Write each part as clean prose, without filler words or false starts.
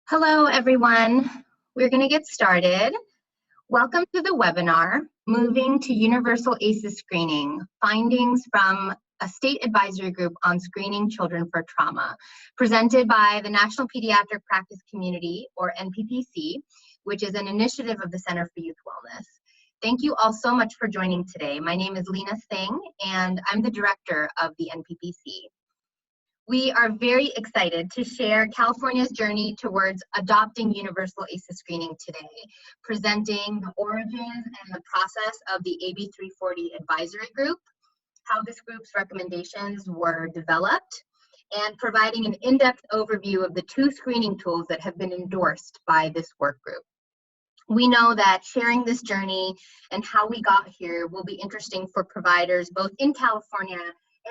Hello, everyone. We're going to get started. Welcome to the webinar, Moving to Universal ACEs Screening, Findings from a State Advisory Group on Screening Children for Trauma, presented by the National Pediatric Practice Community, or NPPC, which is an initiative of the Center for Youth Wellness. Thank you all so much for joining today. My name is Lena Singh, and I'm the director of the NPPC. We are very excited to share California's journey towards adopting universal ACEs screening today, presenting the origins and the process of the AB 340 advisory group, how this group's recommendations were developed, and providing an in-depth overview of the two screening tools that have been endorsed by this work group. We know that sharing this journey and how we got here will be interesting for providers both in California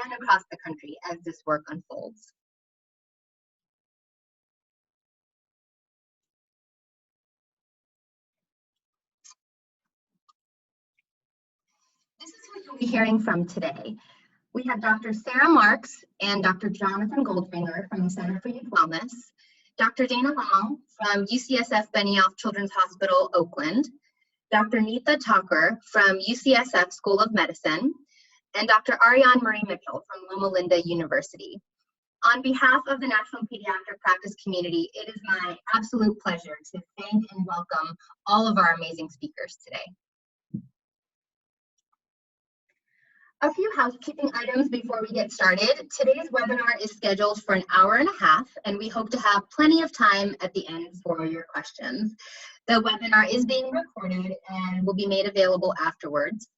and across the country as this work unfolds. This is who you'll be hearing from today. We have Dr. Sarah Marks and Dr. Jonathan Goldfinger from the Center for Youth Wellness, Dr. Dana Long from UCSF Benioff Children's Hospital, Oakland, Dr. Neeta Thakur from UCSF School of Medicine, and Dr. Ariane Marie Mitchell from Loma Linda University. On behalf of the National Pediatric Practice Community, it is my absolute pleasure to thank and welcome all of our amazing speakers today. A few housekeeping items before we get started. Today's webinar is scheduled for an hour and a half, and we hope to have plenty of time at the end for your questions. The webinar is being recorded and will be made available afterwards.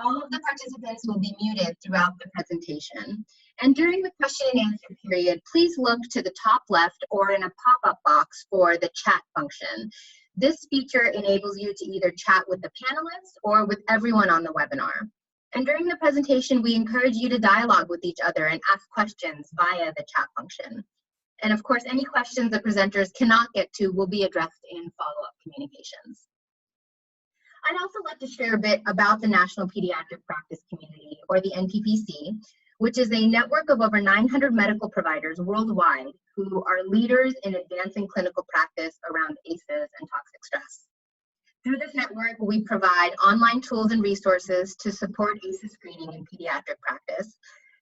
All of the participants will be muted throughout the presentation. And during the question and answer period, please look to the top left or in a pop-up box for the chat function. This feature enables you to either chat with the panelists or with everyone on the webinar. And during the presentation, we encourage you to dialogue with each other and ask questions via the chat function. And of course, any questions the presenters cannot get to will be addressed in follow-up communications. I'd also like to share a bit about the National Pediatric Practice Community, or the NPPC, which is a network of over 900 medical providers worldwide who are leaders in advancing clinical practice around ACEs and toxic stress. Through this network, we provide online tools and resources to support ACEs screening in pediatric practice,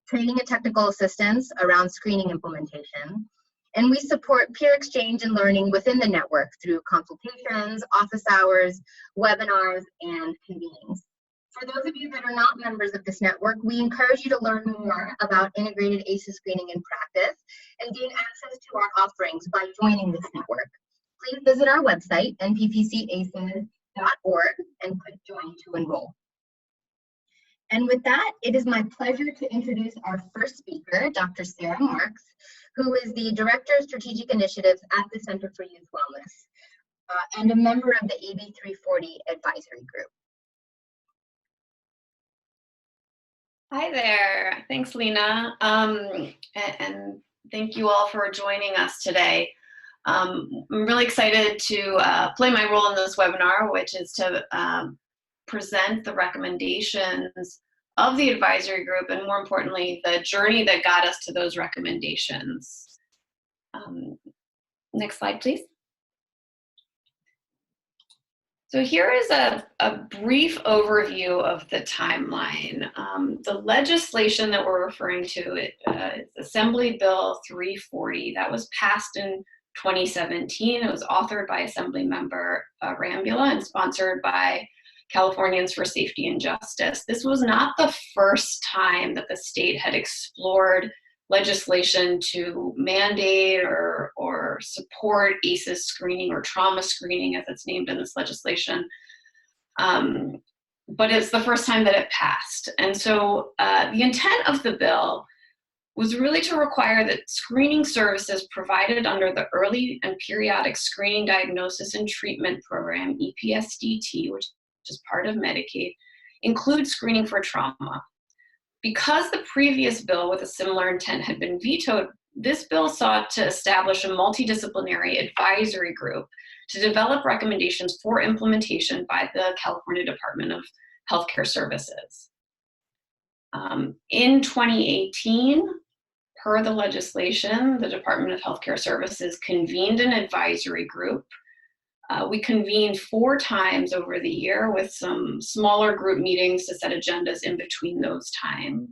training and technical assistance around screening implementation, and we support peer exchange and learning within the network through consultations, office hours, webinars, and convenings. For those of you that are not members of this network, we encourage you to learn more about integrated ACEs screening in practice and gain access to our offerings by joining this network. Please visit our website, nppcaces.org, and click Join to enroll. And with that, it is my pleasure to introduce our first speaker, Dr. Sarah Marks, who is the Director of Strategic Initiatives at the Center for Youth Wellness and a member of the AB 340 Advisory Group. Hi there. Thanks, Lena. And thank you all for joining us today. I'm really excited to play my role in this webinar, which is to present the recommendations of the advisory group, and more importantly, the journey that got us to those recommendations. Next slide, please. So here is a brief overview of the timeline. The legislation that we're referring to is Assembly Bill 340. That was passed in 2017. It was authored by Assemblymember Rambula and sponsored by Californians for Safety and Justice. This was not the first time that the state had explored legislation to mandate or support ACEs screening or trauma screening, as it's named in this legislation. But it's the first time that it passed. And so the intent of the bill was really to require that screening services provided under the Early and Periodic Screening, Diagnosis, and Treatment Program, EPSDT, which is part of Medicaid, include screening for trauma. Because the previous bill with a similar intent had been vetoed, this bill sought to establish a multidisciplinary advisory group to develop recommendations for implementation by the California Department of Healthcare Services. In 2018, Per the legislation, the Department of Healthcare Services convened an advisory group. We convened 4 times over the year with some smaller group meetings to set agendas in between those times.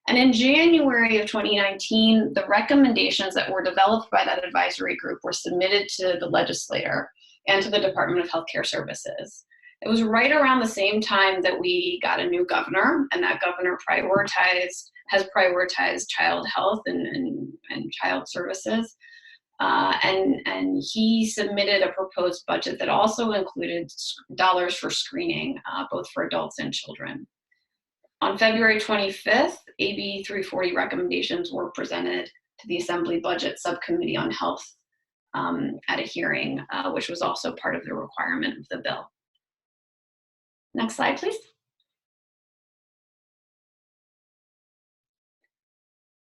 And in January of 2019, the recommendations that were developed by that advisory group were submitted to the legislator and to the Department of Healthcare Services. It was right around the same time that we got a new governor, and that governor has prioritized child health and child services. And he submitted a proposed budget that also included dollars for screening, both for adults and children. On February 25th, AB 340 recommendations were presented to the Assembly Budget Subcommittee on Health at a hearing, which was also part of the requirement of the bill. Next slide, please.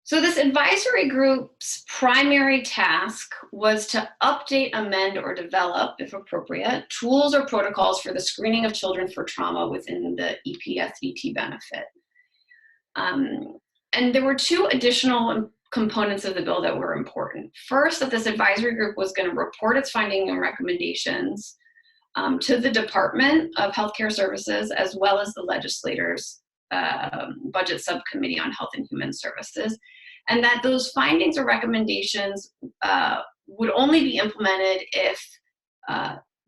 So this advisory group's primary task was to update, amend, or develop, if appropriate, tools or protocols for the screening of children for trauma within the EPSVT benefit. And there were 2 additional components of the bill that were important. First, that this advisory group was going to report its findings and recommendations to the Department of Healthcare Services, as well as the legislators' budget subcommittee on Health and Human Services, and that those findings or recommendations would only be implemented if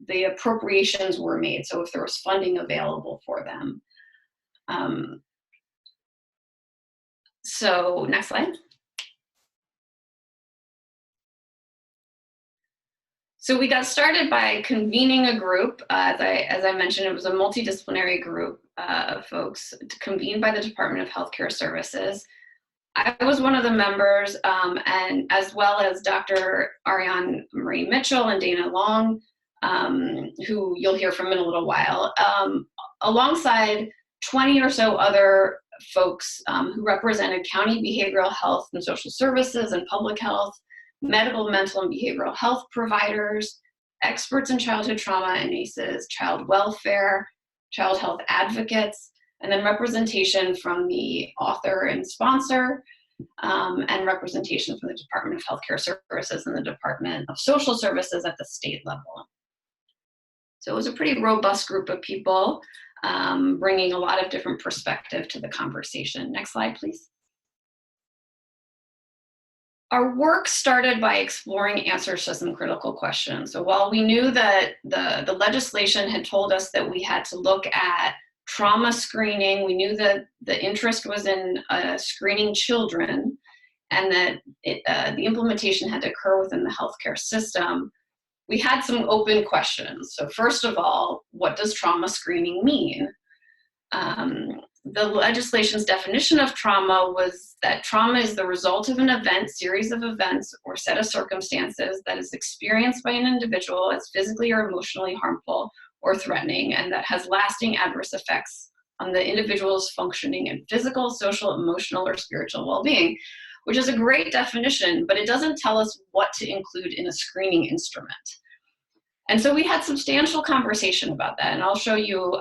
the appropriations were made, so if there was funding available for them. So next slide. So we got started by convening a group. As I mentioned, it was a multidisciplinary group of folks convened by the Department of Healthcare Services. I was one of the members, and as well as Dr. Ariane Marie Mitchell and Dana Long, who you'll hear from in a little while, alongside 20 or so other folks who represented county behavioral health and social services and public health, medical, mental, and behavioral health providers, experts in childhood trauma and ACEs, child welfare, child health advocates, and then representation from the author and sponsor, and representation from the Department of Healthcare Services and the Department of Social Services at the state level. So it was a pretty robust group of people, bringing a lot of different perspective to the conversation. Next slide, please. Our work started by exploring answers to some critical questions. So while we knew that the legislation had told us that we had to look at trauma screening, we knew that the interest was in screening children, and that the implementation had to occur within the healthcare system, we had some open questions. So first of all, what does trauma screening mean? The legislation's definition of trauma was that trauma is the result of an event, series of events, or set of circumstances that is experienced by an individual as physically or emotionally harmful or threatening, and that has lasting adverse effects on the individual's functioning and physical, social, emotional, or spiritual well-being, which is a great definition, but it doesn't tell us what to include in a screening instrument. And so we had substantial conversation about that, and I'll show you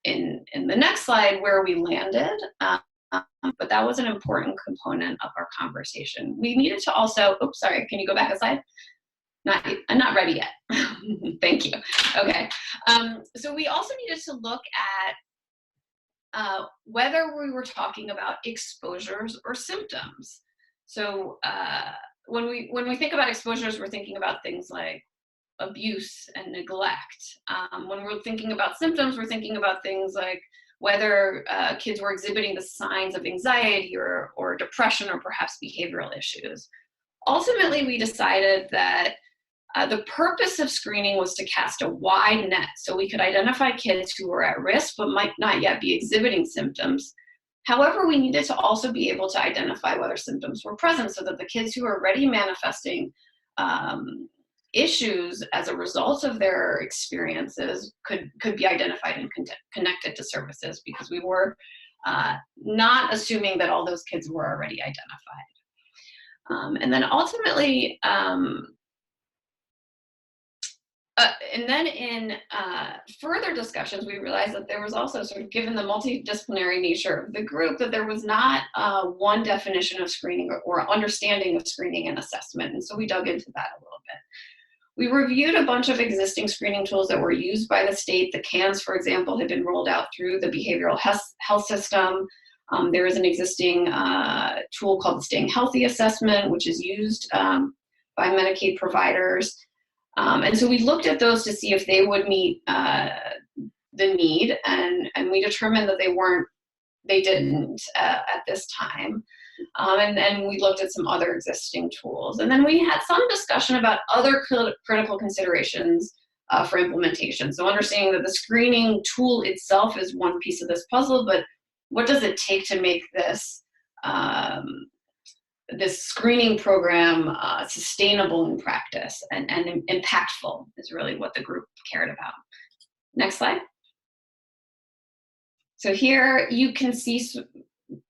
in the next slide where we landed, but that was an important component of our conversation. We needed to also, oops, sorry, can you go back a slide? I'm not ready yet. Thank you. Okay. So we also needed to look at whether we were talking about exposures or symptoms. So when we think about exposures, we're thinking about things like abuse and neglect. When we're thinking about symptoms, we're thinking about things like whether kids were exhibiting the signs of anxiety or depression or perhaps behavioral issues. Ultimately, we decided that the purpose of screening was to cast a wide net so we could identify kids who were at risk but might not yet be exhibiting symptoms. However, we needed to also be able to identify whether symptoms were present so that the kids who were already manifesting issues as a result of their experiences could be identified and connected to services, because we were not assuming that all those kids were already identified. And then ultimately, And then in further discussions, we realized that there was also, sort of given the multidisciplinary nature of the group, that there was not one definition of screening or understanding of screening and assessment. And so we dug into that a little bit. We reviewed a bunch of existing screening tools that were used by the state. The CANS, for example, had been rolled out through the behavioral health system. There is an existing tool called the Staying Healthy Assessment, which is used by Medicaid providers. And so we looked at those to see if they would meet the need, and we determined that they didn't at this time. And then we looked at some other existing tools. And then we had some discussion about other critical considerations for implementation. So understanding that the screening tool itself is one piece of this puzzle, but what does it take to make this this screening program sustainable in practice and impactful is really what the group cared about. Next slide. So here you can see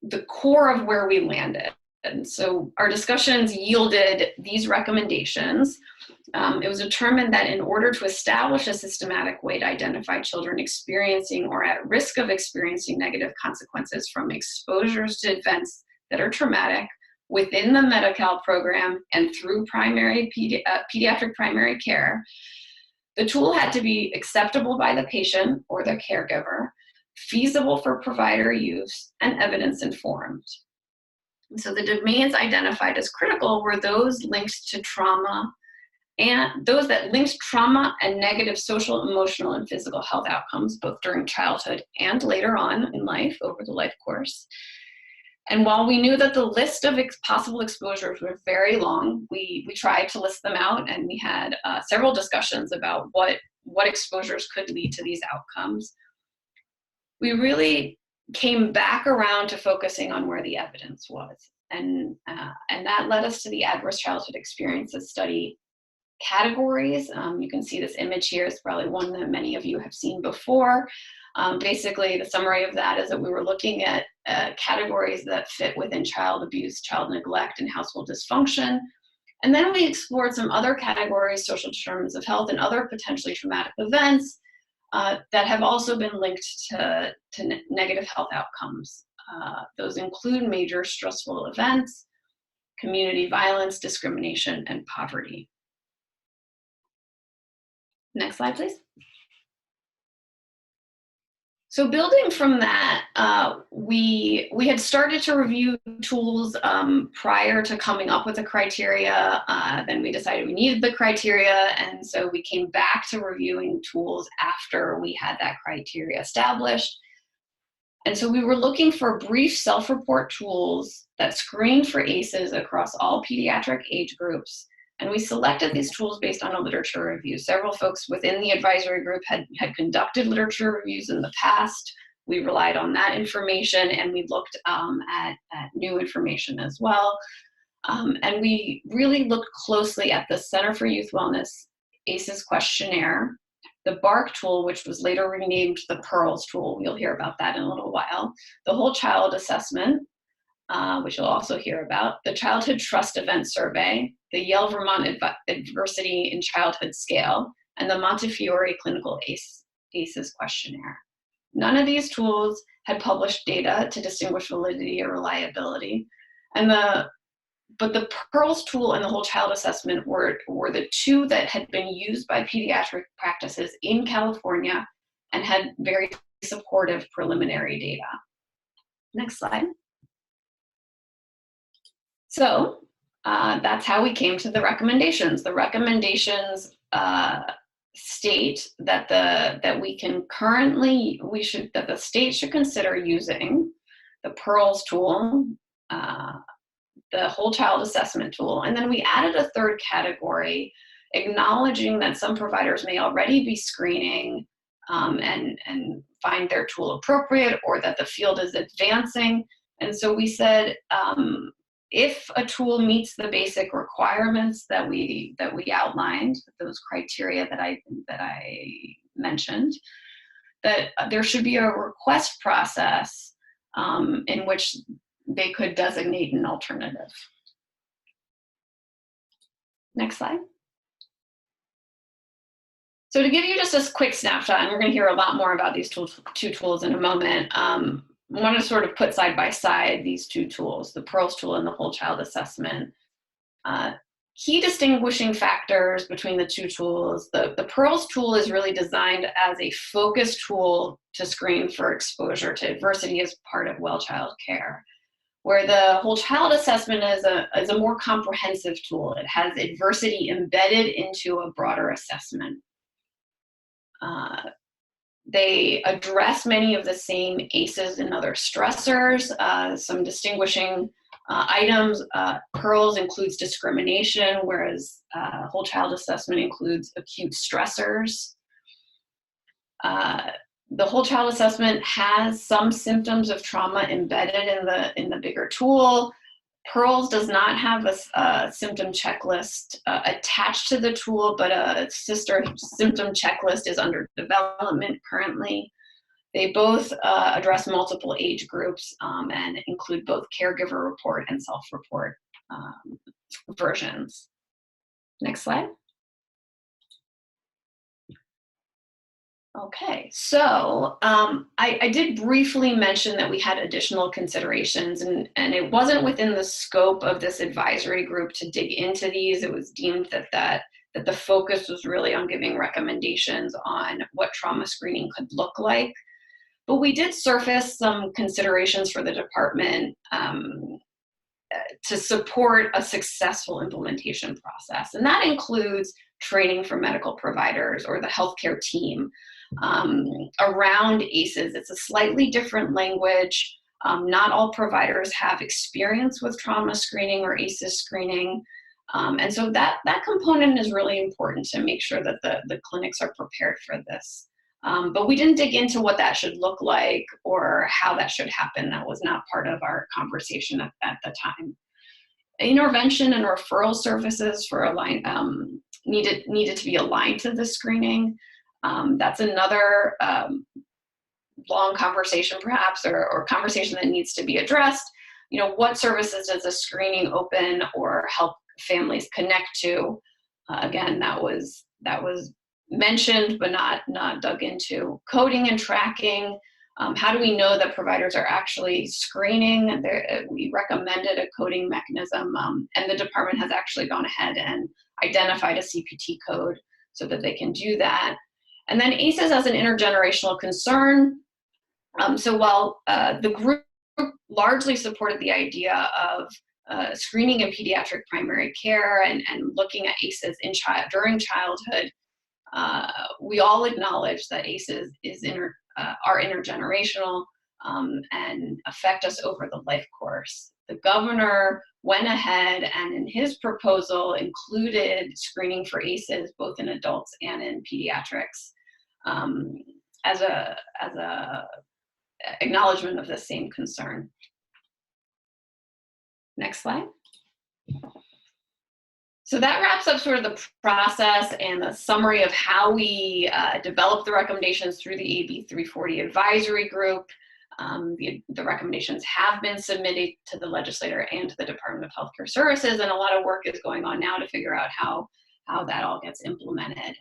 the core of where we landed. And so our discussions yielded these recommendations. It was determined that in order to establish a systematic way to identify children experiencing or at risk of experiencing negative consequences from exposures to events that are traumatic within the Medi-Cal program and through pediatric primary care, the tool had to be acceptable by the patient or the caregiver, feasible for provider use, and evidence-informed. So the domains identified as critical were those linked to trauma, and those that linked trauma and negative social, emotional, and physical health outcomes, both during childhood and later on in life, over the life course. And while we knew that the list of possible exposures were very long, we tried to list them out, and we had several discussions about what exposures could lead to these outcomes. We really came back around to focusing on where the evidence was. And that led us to the Adverse Childhood Experiences Study categories. You can see this image here is probably one that many of you have seen before. Basically, the summary of that is that we were looking at categories that fit within child abuse, child neglect, and household dysfunction. And then we explored some other categories, social determinants of health and other potentially traumatic events that have also been linked to negative health outcomes. Those include major stressful events, community violence, discrimination, and poverty. Next slide, please. So building from that, we had started to review tools prior to coming up with the criteria. Then we decided we needed the criteria, and so we came back to reviewing tools after we had that criteria established. And so we were looking for brief self-report tools that screen for ACEs across all pediatric age groups. And we selected these tools based on a literature review. Several folks within the advisory group had conducted literature reviews in the past. We relied on that information, and we looked at new information as well. And we really looked closely at the Center for Youth Wellness ACEs questionnaire, the BARC tool, which was later renamed the PEARLS tool. You'll hear about that in a little while. The Whole Child Assessment, which you'll also hear about, the Childhood Trust Event Survey, the Yale Vermont Adversity in Childhood Scale, and the Montefiore Clinical ACEs questionnaire. None of these tools had published data to distinguish validity or reliability, but the PEARLS tool and the Whole Child Assessment were the two that had been used by pediatric practices in California and had very supportive preliminary data. Next slide. So that's how we came to the recommendations. The recommendations state that that the state should consider using the PEARLS tool, the Whole Child Assessment tool, and then we added a third category, acknowledging that some providers may already be screening and find their tool appropriate, or that the field is advancing. And so we said, if a tool meets the basic requirements that we outlined, those criteria that I mentioned, that there should be a request process in which they could designate an alternative. Next slide. So to give you just a quick snapshot, and we're going to hear a lot more about these two tools in a moment, I want to sort of put side by side these two tools, the PEARLS tool and the whole child assessment. Key distinguishing factors between the two tools. The PEARLS tool is really designed as a focused tool to screen for exposure to adversity as part of well child care, where the whole child assessment is a more comprehensive tool. It has adversity embedded into a broader assessment. They address many of the same ACEs and other stressors. Some distinguishing items, PEARLS includes discrimination, whereas whole child assessment includes acute stressors. The whole child assessment has some symptoms of trauma embedded in the bigger tool. PEARLS does not have a symptom checklist attached to the tool, but a sister symptom checklist is under development currently. They both address multiple age groups and include both caregiver report and self-report versions. Next slide. Okay, so I did briefly mention that we had additional considerations, and it wasn't within the scope of this advisory group to dig into these. It was deemed that the focus was really on giving recommendations on what trauma screening could look like. But we did surface some considerations for the department to support a successful implementation process, and that includes training for medical providers or the healthcare team around ACEs. It's a slightly different language. Not all providers have experience with trauma screening or ACEs screening. And so that component is really important to make sure that the clinics are prepared for this. But we didn't dig into what that should look like or how that should happen. That was not part of our conversation at the time. Intervention and referral services for needed to be aligned to the screening. That's another long conversation perhaps, or conversation that needs to be addressed. You know, what services does a screening open or help families connect to? Again, that was mentioned but not dug into. Coding and tracking. How do we know that providers are actually screening? We recommended a coding mechanism, and the department has actually gone ahead and identified a CPT code so that they can do that. And then ACEs as an intergenerational concern. So while the group largely supported the idea of screening in pediatric primary care and looking at ACEs during childhood, we all acknowledge that ACEs are intergenerational and affect us over the life course. The governor went ahead and in his proposal included screening for ACEs both in adults and in pediatrics as a acknowledgement of the same concern. Next slide. So that wraps up sort of the process and the summary of how we developed the recommendations through the AB 340 advisory group. The recommendations have been submitted to the legislator and to the Department of Healthcare Services, and a lot of work is going on now to figure out how that all gets implemented.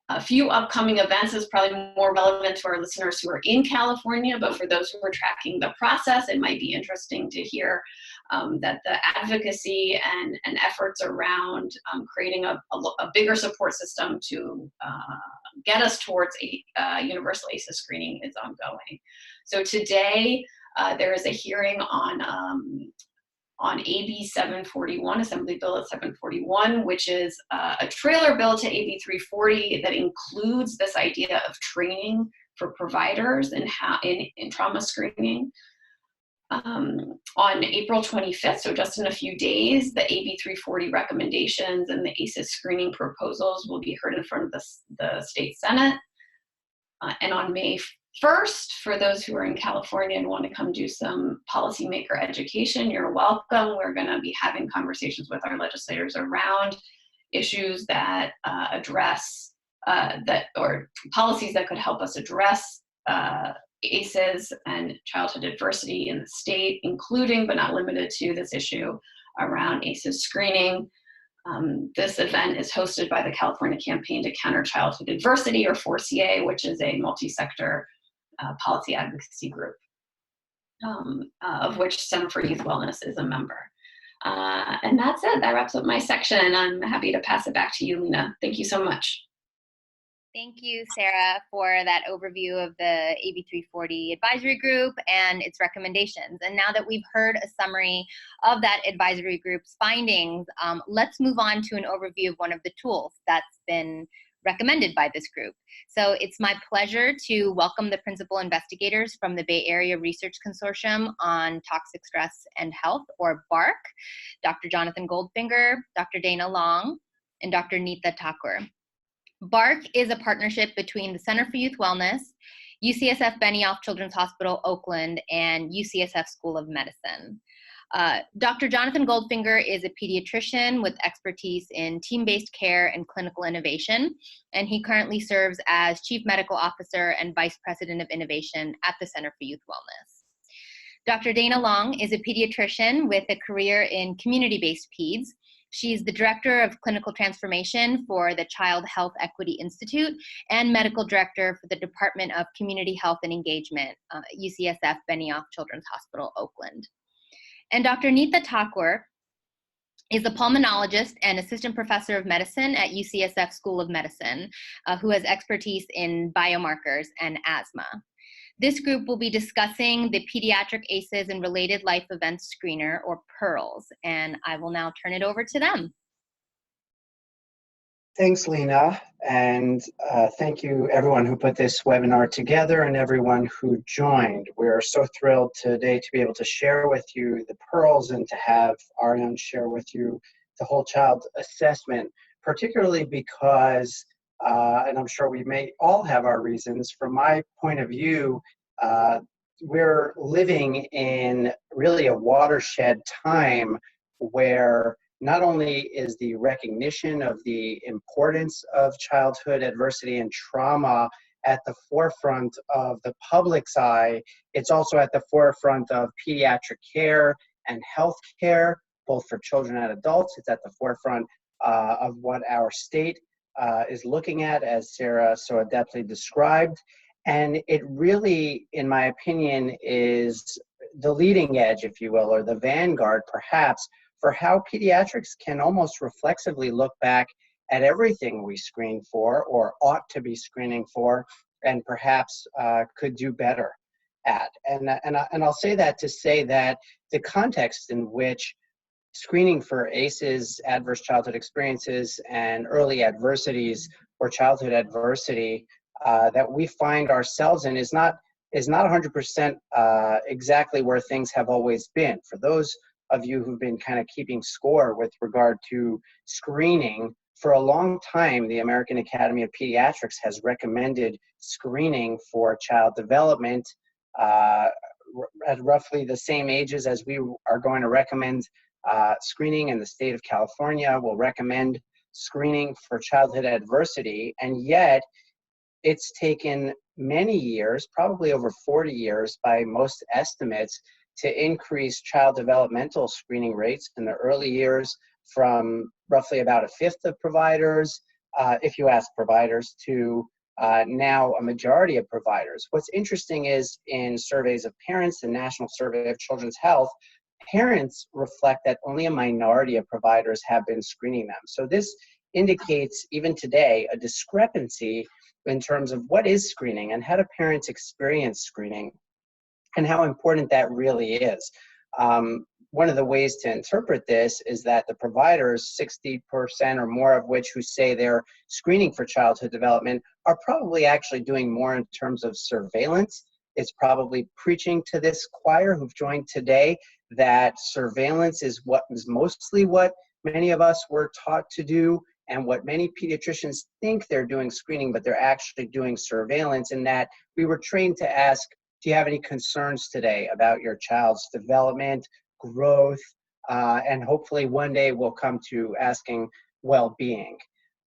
A few upcoming events is probably more relevant to our listeners who are in California, but for those who are tracking the process, it might be interesting to hear that the advocacy and efforts around creating a bigger support system to get us towards a universal ACEs screening is ongoing. So today, there is a hearing on AB 741, Assembly Bill 741, which is a trailer bill to AB 340 that includes this idea of training for providers in trauma screening. On April 25th, so just in a few days, the AB 340 recommendations and the ACEs screening proposals will be heard in front of the state Senate. And on May 1st, for those who are in California and want to come do some policymaker education, you're welcome. We're going to be having conversations with our legislators around issues that address or policies that could help us address ACEs and childhood adversity in the state, including but not limited to this issue around ACEs screening. This event is hosted by the California Campaign to Counter Childhood Adversity, or 4CA, which is a multi-sector policy advocacy group, of which Center for Youth Wellness is a member. And that's it. That wraps up my section. I'm happy to pass it back to you, Lena. Thank you so much. Thank you, Sarah, for that overview of the AB 340 advisory group and its recommendations. And now that we've heard a summary of that advisory group's findings, let's move on to an overview of one of the tools that's been recommended by this group. So it's my pleasure to welcome the principal investigators from the Bay Area Research Consortium on Toxic Stress and Health, or BARC, Dr. Jonathan Goldfinger, Dr. Dana Long, and Dr. Neeta Thakur. BARC is a partnership between the Center for Youth Wellness, UCSF Benioff Children's Hospital, Oakland, and UCSF School of Medicine. Dr. Jonathan Goldfinger is a pediatrician with expertise in team-based care and clinical innovation, and he currently serves as Chief Medical Officer and Vice President of Innovation at the Center for Youth Wellness. Dr. Dana Long is a pediatrician with a career in community-based peds. She's the Director of Clinical Transformation for the Child Health Equity Institute and Medical Director for the Department of Community Health and Engagement, UCSF Benioff Children's Hospital, Oakland. And Dr. Neeta Thakur is a pulmonologist and assistant professor of medicine at UCSF School of Medicine, who has expertise in biomarkers and asthma. This group will be discussing the Pediatric ACEs and Related Life Events Screener, or PEARLS, and I will now turn it over to them. Thanks, Lena, and thank you everyone who put this webinar together and everyone who joined. We're so thrilled today to be able to share with you the PEARLS and to have Ariane share with you the whole child assessment, particularly because and I'm sure we may all have our reasons. From my point of view, we're living in really a watershed time where not only is the recognition of the importance of childhood adversity and trauma at the forefront of the public's eye, it's also at the forefront of pediatric care and health care, both for children and adults. It's at the forefront of what our state is looking at, as Sarah so adeptly described. And it really, in my opinion, is the leading edge, if you will, or the vanguard, perhaps, for how pediatrics can almost reflexively look back at everything we screen for or ought to be screening for, and perhaps could do better at. And I'll say that to say that the context in which screening for ACEs, adverse childhood experiences, and early adversities or childhood adversity that we find ourselves in is not 100% exactly where things have always been. For those of you who've been kind of keeping score with regard to screening, for a long time, the American Academy of Pediatrics has recommended screening for child development at roughly the same ages as we are going to recommend screening in the state of California. Will recommend screening for childhood adversity, and yet it's taken many years, probably over 40 years by most estimates, to increase child developmental screening rates in the early years from roughly about a fifth of providers, if you ask providers, to now a majority of providers. What's interesting is in surveys of parents, the National Survey of Children's Health, parents reflect that only a minority of providers have been screening them. So this indicates, even today, a discrepancy in terms of what is screening and how do parents experience screening and how important that really is. One of the ways to interpret this is that the providers, 60% or more of which who say they're screening for childhood development, are probably actually doing more in terms of surveillance. It's probably preaching to this choir who've joined today that surveillance is mostly what many of us were taught to do, and what many pediatricians think they're doing screening, but they're actually doing surveillance, in that we were trained to ask, do you have any concerns today about your child's development, growth, and hopefully one day we'll come to asking well-being.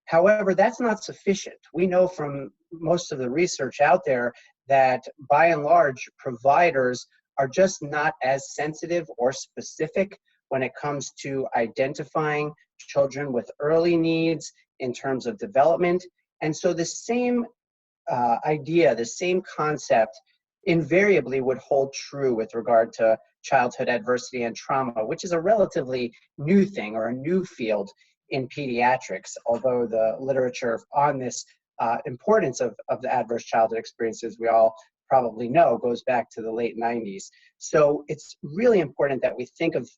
However, that's not sufficient. We know from most of the research out there that by and large, providers are just not as sensitive or specific when it comes to identifying children with early needs in terms of development. And so the same idea, the same concept invariably would hold true with regard to childhood adversity and trauma, which is a relatively new thing or a new field in pediatrics, although the literature on this importance of the adverse childhood experiences we all probably know goes back to the late 90s. So it's really important that we think of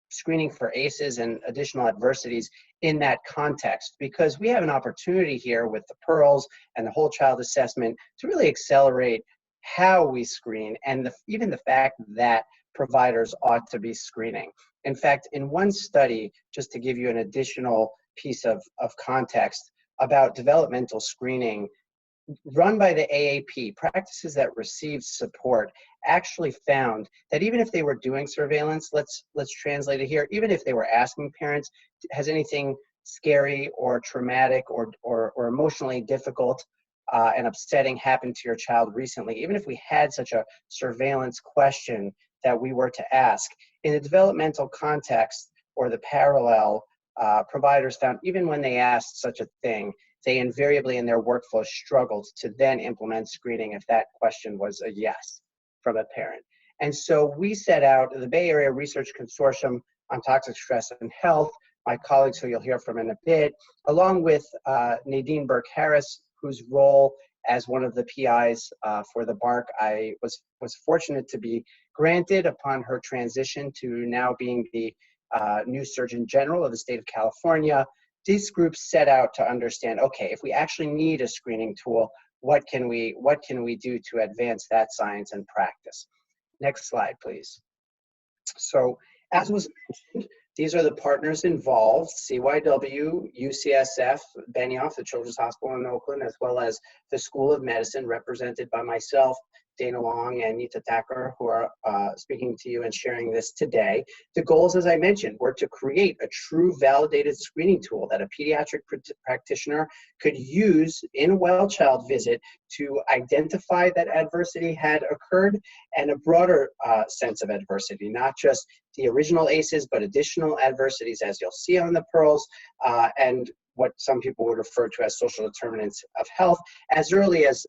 screening for ACEs and additional adversities in that context, because we have an opportunity here with the PEARLS and the whole child assessment to really accelerate how we screen and even the fact that providers ought to be screening. In fact, in one study, just to give you an additional piece of context about developmental screening, run by the AAP, practices that received support actually found that even if they were doing surveillance, let's translate it here, even if they were asking parents, has anything scary or traumatic or emotionally difficult and upsetting happened to your child recently, even if we had such a surveillance question that we were to ask, in the developmental context or the parallel, providers found even when they asked such a thing, they invariably in their workflow struggled to then implement screening if that question was a yes from a parent. And so we set out the Bay Area Research Consortium on Toxic Stress and Health, my colleagues who you'll hear from in a bit, along with Nadine Burke-Harris, whose role as one of the PIs for the BARC I was fortunate to be granted upon her transition to now being the new Surgeon General of the state of California. These groups set out to understand, okay, if we actually need a screening tool, what can we do to advance that science and practice? Next slide, please. So as was mentioned, these are the partners involved: CYW, UCSF, Benioff, the Children's Hospital in Oakland, as well as the School of Medicine, represented by myself, Dana Long, and Nita Thakur, who are speaking to you and sharing this today. The goals, as I mentioned, were to create a true validated screening tool that a pediatric practitioner could use in a well child visit to identify that adversity had occurred, and a broader sense of adversity, not just the original ACEs, but additional adversities, as you'll see on the PEARLS, and what some people would refer to as social determinants of health as early as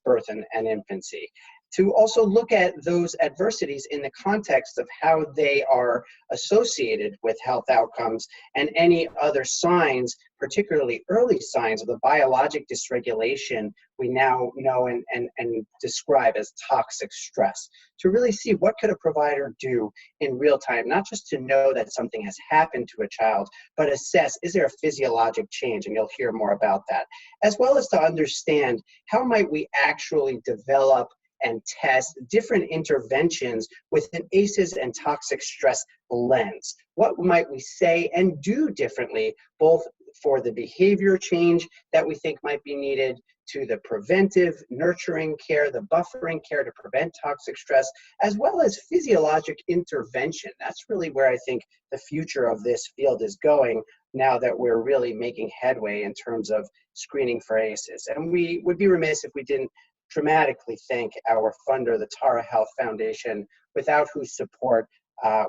birth and infancy. To also look at those adversities in the context of how they are associated with health outcomes and any other signs, particularly early signs of the biologic dysregulation we now know and describe as toxic stress. To really see what could a provider do in real time, not just to know that something has happened to a child, but assess, is there a physiologic change? And you'll hear more about that. As well as to understand how might we actually develop and test different interventions with an ACEs and toxic stress lens. What might we say and do differently, both for the behavior change that we think might be needed, to the preventive, nurturing care, the buffering care to prevent toxic stress, as well as physiologic intervention. That's really where I think the future of this field is going now that we're really making headway in terms of screening for ACEs. And we would be remiss if we didn't dramatically thank our funder, the Tara Health Foundation, without whose support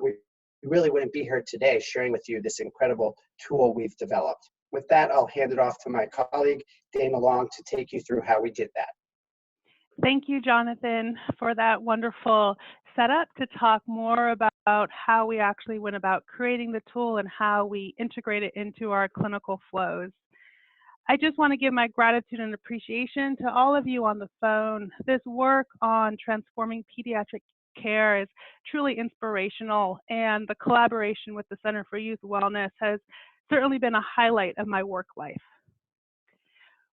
we really wouldn't be here today sharing with you this incredible tool we've developed. With that, I'll hand it off to my colleague, Dana Long, to take you through how we did that. Thank you, Jonathan, for that wonderful setup to talk more about how we actually went about creating the tool and how we integrate it into our clinical flows. I just want to give my gratitude and appreciation to all of you on the phone. This work on transforming pediatric care is truly inspirational, and the collaboration with the Center for Youth Wellness has certainly been a highlight of my work life.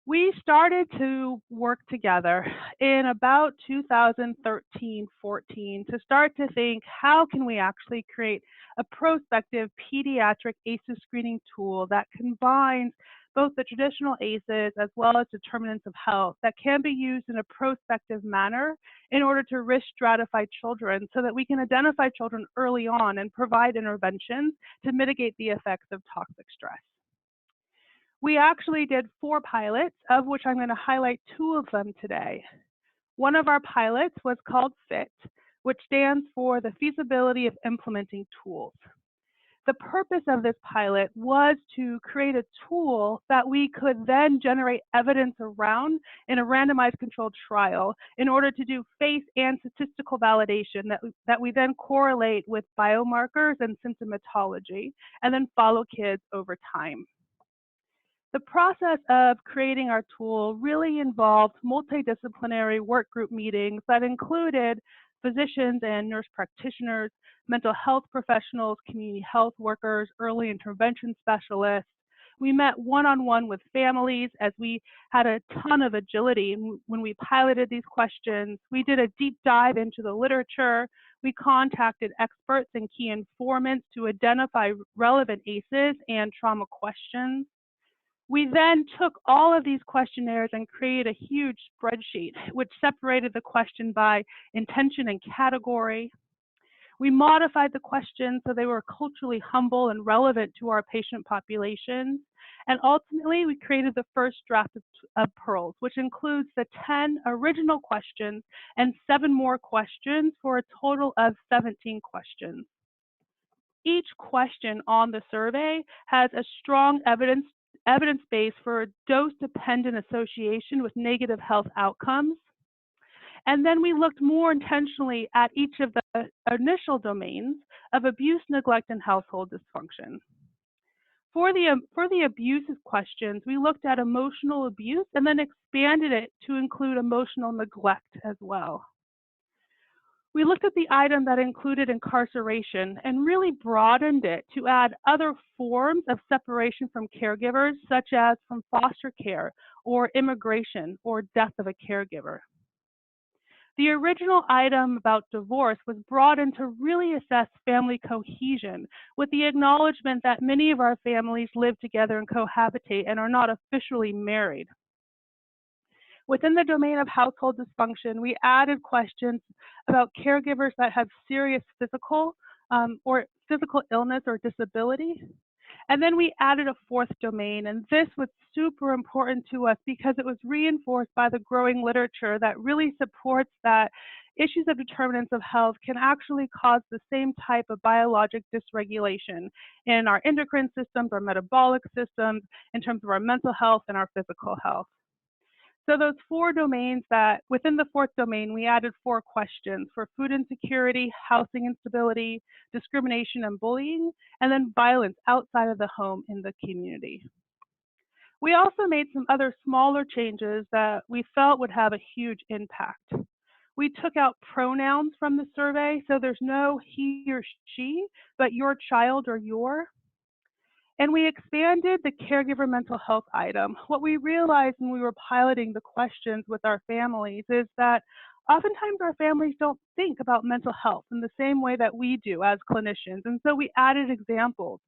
We started to work together in about 2013-14 to start to think, how can we actually create a prospective pediatric ACEs screening tool that combines both the traditional ACEs as well as determinants of health that can be used in a prospective manner in order to risk stratify children so that we can identify children early on and provide interventions to mitigate the effects of toxic stress. We actually did 4 pilots, of which I'm going to highlight 2 of them today. One of our pilots was called FIT, which stands for the feasibility of implementing tools. The purpose of this pilot was to create a tool that we could then generate evidence around in a randomized controlled trial in order to do face and statistical validation that we then correlate with biomarkers and symptomatology, and then follow kids over time. The process of creating our tool really involved multidisciplinary work group meetings that included physicians and nurse practitioners, mental health professionals, community health workers, early intervention specialists. We met one-on-one with families as we had a ton of agility when we piloted these questions. We did a deep dive into the literature. We contacted experts and key informants to identify relevant ACEs and trauma questions. We then took all of these questionnaires and created a huge spreadsheet, which separated the question by intention and category. We modified the questions so they were culturally humble and relevant to our patient populations. And ultimately, we created the first draft of Pearls, which includes the 10 original questions and 7 more questions for a total of 17 questions. Each question on the survey has a strong evidence base for a dose-dependent association with negative health outcomes. And then we looked more intentionally at each of the initial domains of abuse, neglect, and household dysfunction. For the abusive questions, we looked at emotional abuse and then expanded it to include emotional neglect as well. We looked at the item that included incarceration and really broadened it to add other forms of separation from caregivers, such as from foster care or immigration or death of a caregiver. The original item about divorce was broadened to really assess family cohesion, with the acknowledgement that many of our families live together and cohabitate and are not officially married. Within the domain of household dysfunction, we added questions about caregivers that have serious physical illness or disability. And then we added a 4th domain, and this was super important to us because it was reinforced by the growing literature that really supports that issues of determinants of health can actually cause the same type of biologic dysregulation in our endocrine systems, our metabolic systems, in terms of our mental health and our physical health. So those 4 domains that, within the 4th domain, we added 4 questions for food insecurity, housing instability, discrimination and bullying, and then violence outside of the home in the community. We also made some other smaller changes that we felt would have a huge impact. We took out pronouns from the survey, so there's no he or she, but your child or your. And we expanded the caregiver mental health item. What we realized when we were piloting the questions with our families is that oftentimes our families don't think about mental health in the same way that we do as clinicians. And so we added examples.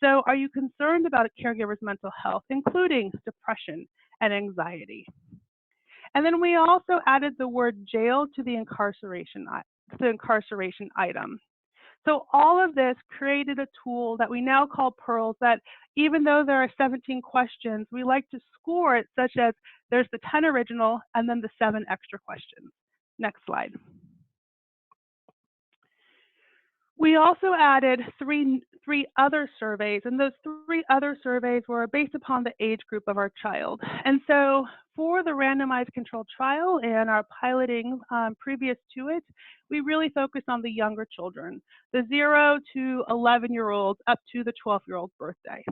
So are you concerned about a caregiver's mental health, including depression and anxiety? And then we also added the word jail to the incarceration item. So all of this created a tool that we now call Pearls that even though there are 17 questions, we like to score it such as there's the 10 original and then the 7 extra questions. Next slide. We also added three other surveys, and those 3 other surveys were based upon the age group of our child. And so for the randomized controlled trial and our piloting previous to it, we really focused on the younger children, the 0 to 11-year-olds up to the 12-year-old birthday.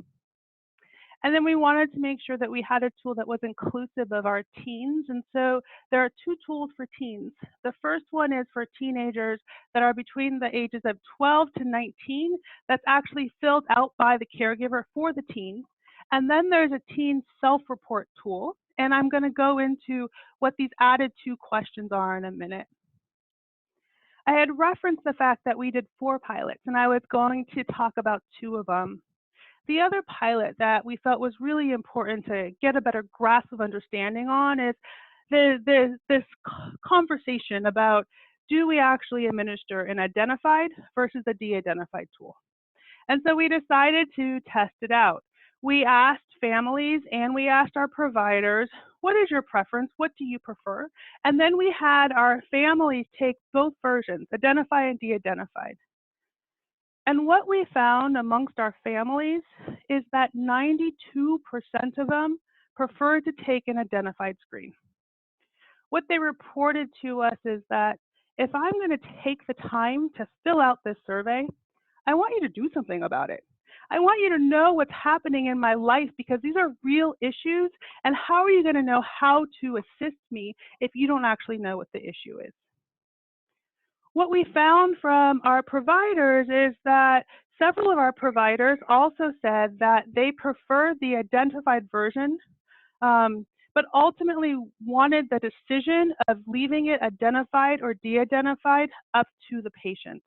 And then we wanted to make sure that we had a tool that was inclusive of our teens. And so there are 2 tools for teens. The first one is for teenagers that are between the ages of 12 to 19. That's actually filled out by the caregiver for the teen. And then there's a teen self-report tool. And I'm going to go into what these added 2 questions are in a minute. I had referenced the fact that we did 4 pilots, and I was going to talk about 2 of them. The other pilot that we felt was really important to get a better grasp of understanding on is this conversation about, do we actually administer an identified versus a de-identified tool? And so we decided to test it out. We asked families and we asked our providers, what is your preference? What do you prefer? And then we had our families take both versions, identified and de-identified. And what we found amongst our families is that 92% of them preferred to take an identified screen. What they reported to us is that if I'm going to take the time to fill out this survey, I want you to do something about it. I want you to know what's happening in my life because these are real issues. And how are you going to know how to assist me if you don't actually know what the issue is? What we found from our providers is that several of our providers also said that they prefer the identified version, but ultimately wanted the decision of leaving it identified or de-identified up to the patient.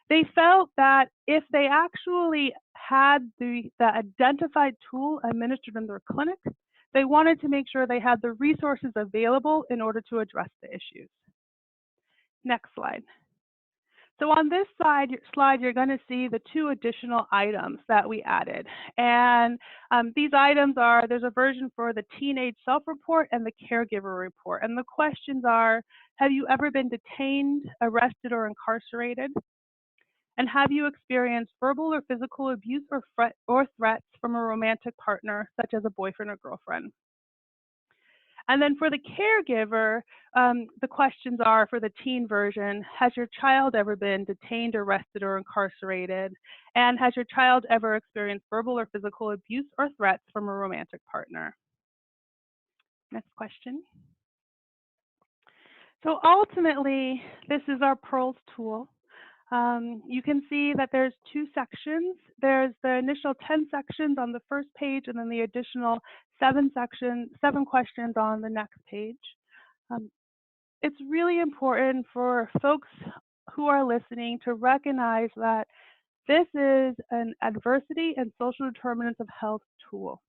They felt that if they actually had the identified tool administered in their clinic, they wanted to make sure they had the resources available in order to address the issues. Next slide. So on this slide, you're going to see the 2 additional items that we added. And these items are, there's a version for the teenage self-report and the caregiver report. And the questions are, have you ever been detained, arrested, or incarcerated? And have you experienced verbal or physical abuse or threats from a romantic partner, such as a boyfriend or girlfriend? And then for the caregiver, the questions are for the teen version, has your child ever been detained, arrested, or incarcerated? And has your child ever experienced verbal or physical abuse or threats from a romantic partner? Next question. So ultimately, this is our PEARLS tool. You can see that there's 2 sections. There's the initial 10 sections on the first page, and then the additional 7 questions on the next page. It's really important for folks who are listening to recognize that this is an adversity and social determinants of health tool.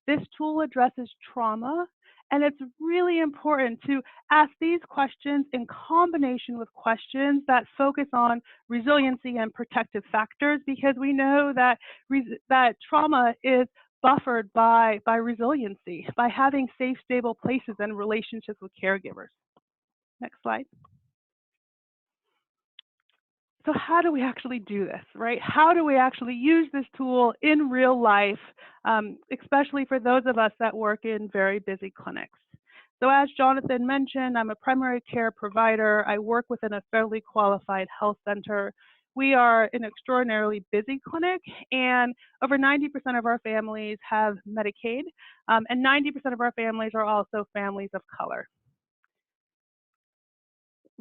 This tool addresses trauma, and it's really important to ask these questions in combination with questions that focus on resiliency and protective factors, because we know that trauma is buffered by resiliency, by having safe, stable places and relationships with caregivers. Next slide. So how do we actually do this, right? How do we actually use this tool in real life, especially for those of us that work in very busy clinics? So as Jonathan mentioned, I'm a primary care provider. I work within a federally qualified health center. We are an extraordinarily busy clinic, and over 90% of our families have Medicaid, and 90% of our families are also families of color.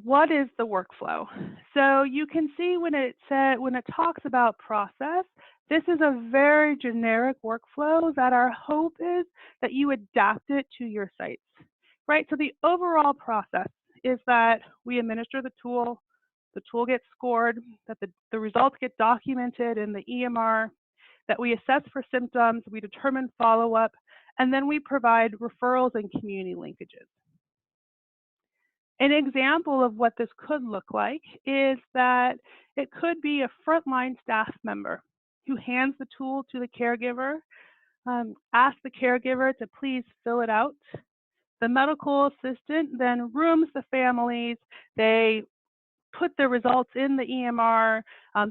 What is the workflow? So you can see when it talks about process, this is a very generic workflow that our hope is that you adapt it to your sites, right? So the overall process is that we administer the tool gets scored, that the results get documented in the EMR, that we assess for symptoms, we determine follow-up, and then we provide referrals and community linkages. An example of what this could look like is that it could be a frontline staff member who hands the tool to the caregiver, asks the caregiver to please fill it out. The medical assistant then rooms the families, they put the results in the EMR,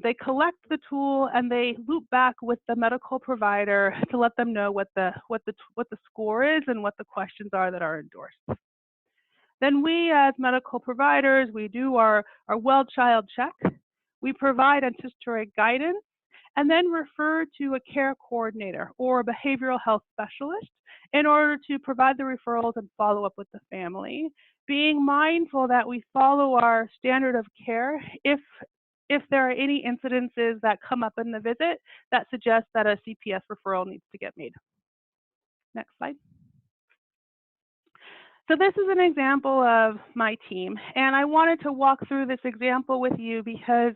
they collect the tool, and they loop back with the medical provider to let them know what the score is and what the questions are that are endorsed. Then we, as medical providers, we do our well-child check. We provide anticipatory guidance, and then refer to a care coordinator or a behavioral health specialist in order to provide the referrals and follow up with the family, being mindful that we follow our standard of care if there are any incidences that come up in the visit that suggest that a CPS referral needs to get made. Next slide. So this is an example of my team, and I wanted to walk through this example with you because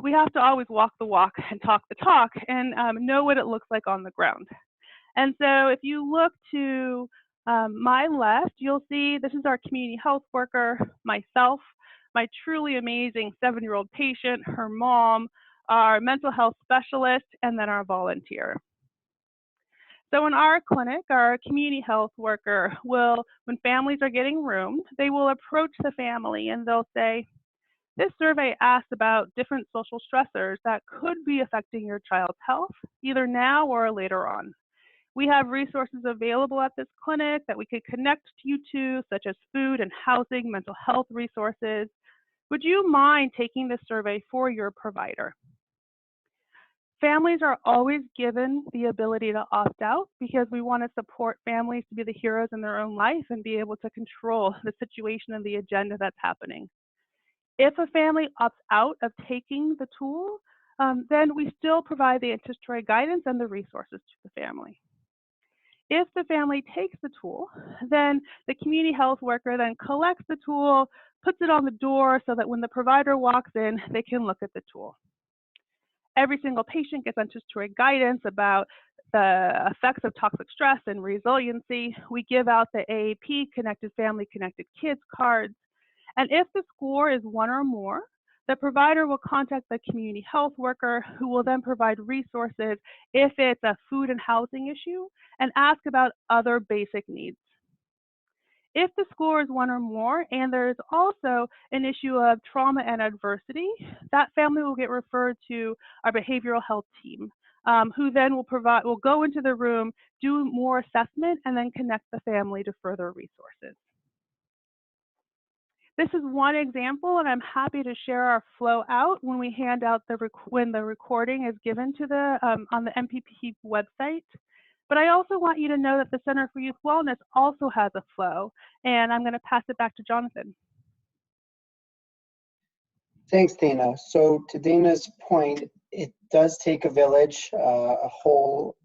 we have to always walk the walk and talk the talk and know what it looks like on the ground. And so if you look to my left, you'll see this is our community health worker, myself, my truly amazing 7-year-old patient, her mom, our mental health specialist, and then our volunteer. So in our clinic, our community health worker will, when families are getting roomed, they will approach the family and they'll say, This survey asked about different social stressors that could be affecting your child's health, either now or later on. We have resources available at this clinic that we could connect you to, such as food and housing, mental health resources. Would you mind taking this survey for your provider? Families are always given the ability to opt out because we want to support families to be the heroes in their own life and be able to control the situation and the agenda that's happening. If a family opts out of taking the tool, then we still provide the anticipatory guidance and the resources to the family. If the family takes the tool, then the community health worker then collects the tool, puts it on the door so that when the provider walks in, they can look at the tool. Every single patient gets anticipatory guidance about the effects of toxic stress and resiliency. We give out the AAP, Connected Family, Connected Kids cards. And if the score is 1 or more, the provider will contact the community health worker who will then provide resources if it's a food and housing issue and ask about other basic needs. If the score is 1 or more and there is also an issue of trauma and adversity, that family will get referred to our behavioral health team, who then will go into the room, do more assessment, and then connect the family to further resources. This is one example, and I'm happy to share our flow out when we hand out when the recording is given to on the MPP website. But I also want you to know that the Center for Youth Wellness also has a flow, and I'm going to pass it back to Jonathan. Thanks, Dana. So to Dana's point, it does take a village, a whole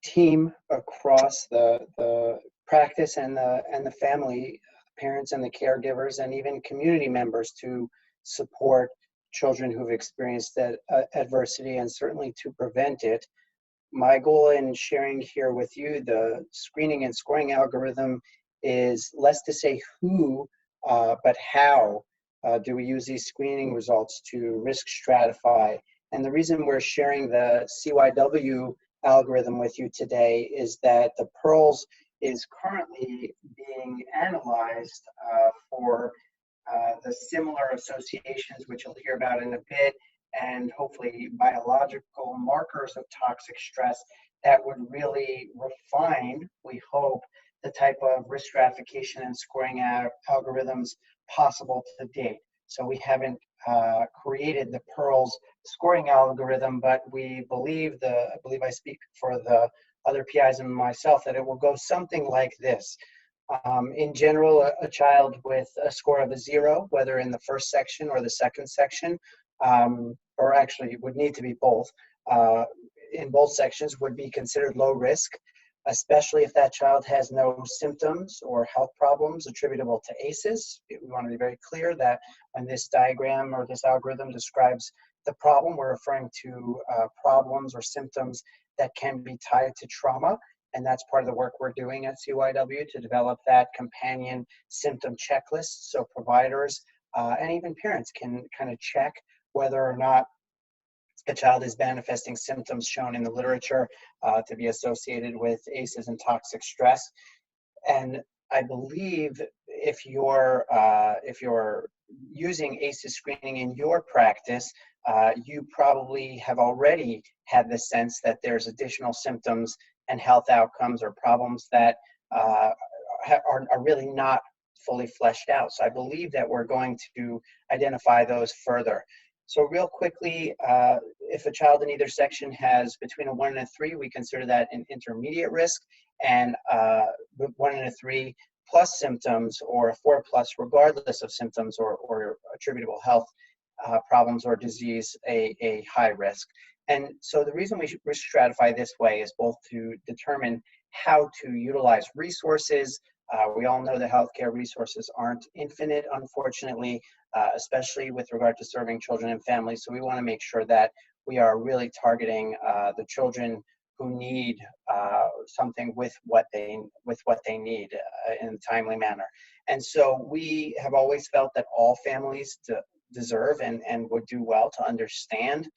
team across the practice and the family, parents and the caregivers, and even community members to support children who've experienced that adversity and certainly to prevent it. My goal in sharing here with you the screening and scoring algorithm is less to say who, but how do we use these screening results to risk stratify. And the reason we're sharing the CYW algorithm with you today is that the PEARLS is currently being analyzed for the similar associations, which you'll hear about in a bit, and hopefully biological markers of toxic stress that would really refine, we hope, the type of risk stratification and scoring algorithms possible to date. So we haven't created the PEARLS scoring algorithm, but we believe, I believe I speak for the other PIs and myself, that it will go something like this. In general, a child with a score of a 0, whether in the first section or the second section, or actually would need to be both, in both sections would be considered low risk, especially if that child has no symptoms or health problems attributable to ACEs. We want to be very clear that when this diagram or this algorithm describes the problem, we're referring to problems or symptoms that can be tied to trauma. And that's part of the work we're doing at CYW to develop that companion symptom checklist. So providers and even parents can kind of check whether or not a child is manifesting symptoms shown in the literature to be associated with ACEs and toxic stress. And I believe if you're using ACEs screening in your practice, you probably have already had the sense that there's additional symptoms and health outcomes or problems that are really not fully fleshed out. So I believe that we're going to identify those further. So real quickly, if a child in either section has between a 1 and a 3, we consider that an intermediate risk, and 1 and a 3 plus symptoms, or a 4 plus regardless of symptoms or attributable health problems or disease, a high risk. And so the reason we risk stratify this way is both to determine how to utilize resources. We all know that healthcare resources aren't infinite, unfortunately, especially with regard to serving children and families. So we want to make sure that we are really targeting the children who need something with what they need in a timely manner. And so we have always felt that all families deserve and would do well to understand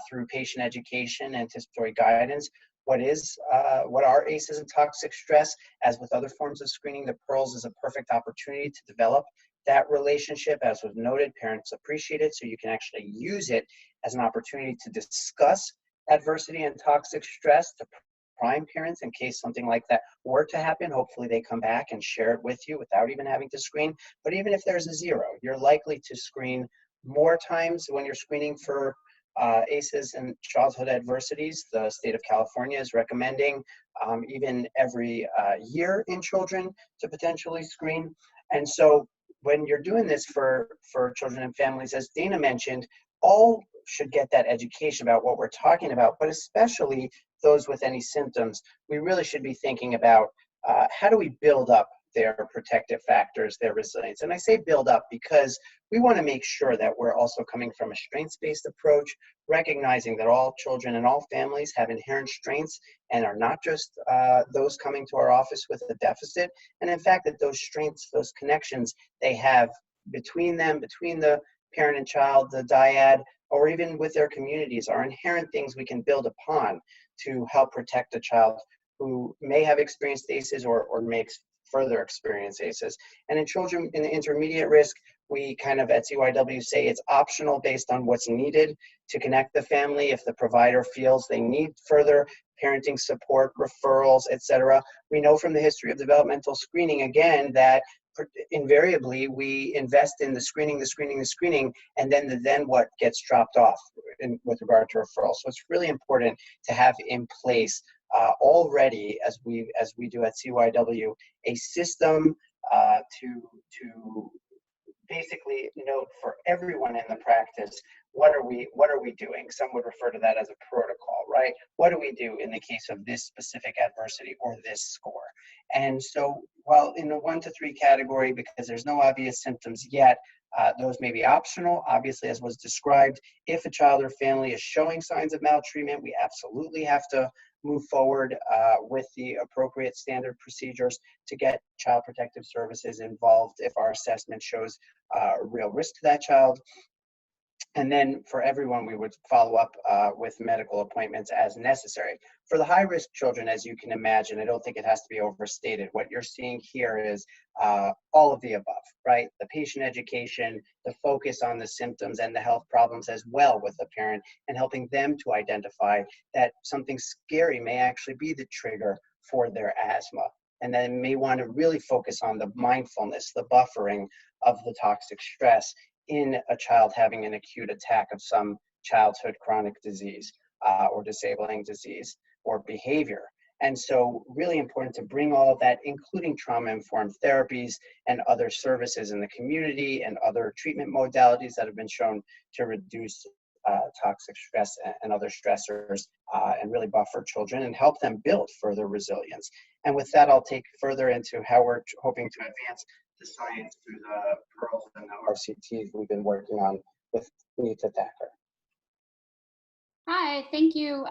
through patient education, anticipatory guidance, what are ACEs and toxic stress. As with other forms of screening, the PEARLS is a perfect opportunity to develop that relationship. As was noted, parents appreciate it, so you can actually use it as an opportunity to discuss adversity and toxic stress to prime parents in case something like that were to happen. Hopefully they come back and share it with you without even having to screen. But even if there's a 0, you're likely to screen more times when you're screening for ACEs and childhood adversities. The state of California is recommending even every year in children to potentially screen. And so when you're doing this for children and families, as Dana mentioned, all should get that education about what we're talking about, but especially those with any symptoms. We really should be thinking about how do we build up their protective factors, their resilience. And I say build up because we want to make sure that we're also coming from a strengths-based approach, recognizing that all children and all families have inherent strengths and are not just those coming to our office with a deficit. And in fact, that those strengths, those connections they have between them, between the parent and child, the dyad, or even with their communities, are inherent things we can build upon to help protect a child who may have experienced ACEs or makes further experience ACEs. And in children in the intermediate risk, we kind of at CYW say it's optional based on what's needed to connect the family. If the provider feels they need further parenting support, referrals, etc. We know from the history of developmental screening, again, that invariably we invest in the screening, and then what gets dropped off with regard to referral. So it's really important to have in place already, as we do at CYW, a system to basically note for everyone in the practice, what are we doing? Some would refer to that as a protocol, right? What do we do in the case of this specific adversity or this score? And so while in the 1 to 3 category, because there's no obvious symptoms yet, those may be optional. Obviously, as was described, if a child or family is showing signs of maltreatment, we absolutely have to move forward with the appropriate standard procedures to get Child Protective Services involved if our assessment shows real risk to that child. And then for everyone, we would follow up with medical appointments as necessary. For the high-risk children, as you can imagine, I don't think it has to be overstated. What you're seeing here is all of the above, right? The patient education, the focus on the symptoms and the health problems as well with the parent, and helping them to identify that something scary may actually be the trigger for their asthma. And then may want to really focus on the mindfulness, the buffering of the toxic stress in a child having an acute attack of some childhood chronic disease or disabling disease or behavior. And so really important to bring all of that, including trauma-informed therapies and other services in the community and other treatment modalities that have been shown to reduce toxic stress and other stressors and really buffer children and help them build further resilience. And with that, I'll take further into how we're hoping to advance the science through the PEARLS and the RCTs we've been working on with Nita Thacker. Hi, thank you,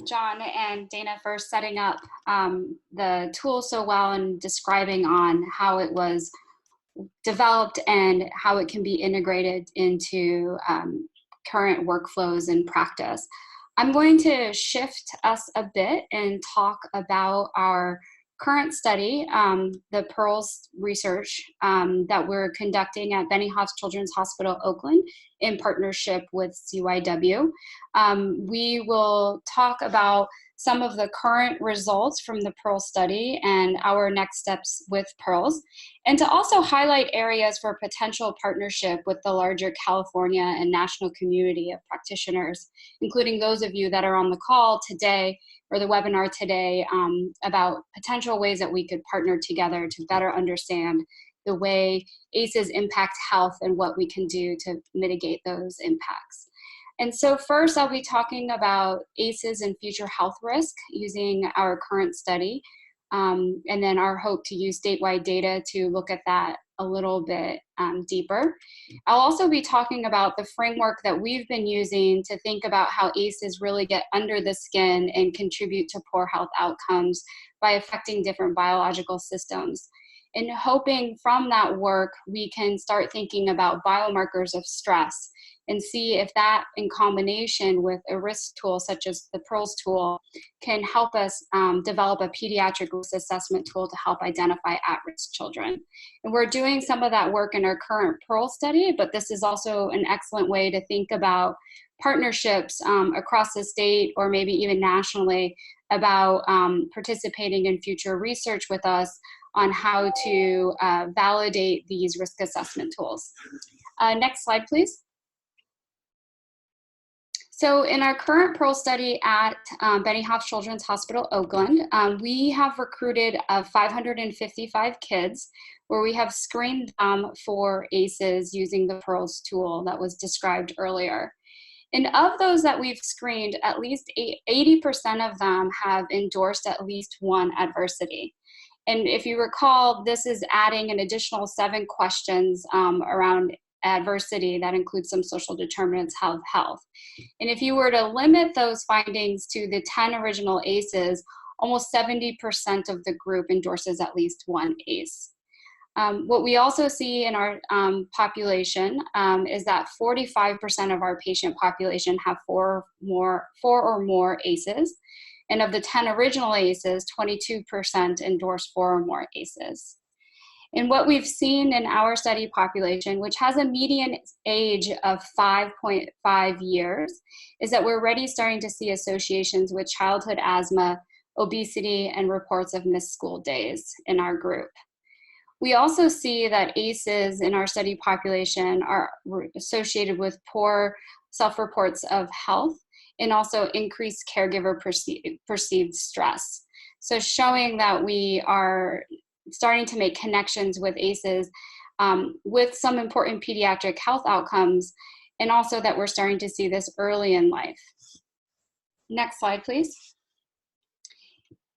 John and Dana, for setting up the tool so well and describing on how it was developed and how it can be integrated into current workflows and practice. I'm going to shift us a bit and talk about our current study, the PEARLS research that we're conducting at Benioff Children's Hospital, Oakland, in partnership with CYW. We will talk about some of the current results from the PEARLS study and our next steps with PEARLS, and to also highlight areas for potential partnership with the larger California and national community of practitioners, including those of you that are on the call today or the webinar today about potential ways that we could partner together to better understand the way ACEs impact health and what we can do to mitigate those impacts. And so first I'll be talking about ACEs and future health risk using our current study, and then our hope to use statewide data to look at that a little bit deeper. I'll also be talking about the framework that we've been using to think about how ACEs really get under the skin and contribute to poor health outcomes by affecting different biological systems. and hoping from that work we can start thinking about biomarkers of stress and see if that, in combination with a risk tool such as the PEARLS tool, can help us develop a pediatric risk assessment tool to help identify at-risk children. And we're doing some of that work in our current PEARLS study, but this is also an excellent way to think about partnerships across the state or maybe even nationally about participating in future research with us on how to validate these risk assessment tools. Next slide, please. So in our current PEARL study at Benny Hoff Children's Hospital, Oakland, we have recruited 555 kids where we have screened them for ACEs using the PEARLS tool that was described earlier. And of those that we've screened, at least 80% of them have endorsed at least one adversity. And if you recall, this is adding an additional 7 questions around adversity that includes some social determinants of health. And if you were to limit those findings to the 10 original ACEs, almost 70% of the group endorses at least one ACE. What we also see in our population is that 45% of our patient population have 4 or more ACEs. And of the 10 original ACEs, 22% endorse 4 or more ACEs. And what we've seen in our study population, which has a median age of 5.5 years, is that we're already starting to see associations with childhood asthma, obesity, and reports of missed school days in our group. We also see that ACEs in our study population are associated with poor self-reports of health and also increased caregiver perceived stress. So showing that we are starting to make connections with ACEs with some important pediatric health outcomes, and also that we're starting to see this early in life. Next slide, please.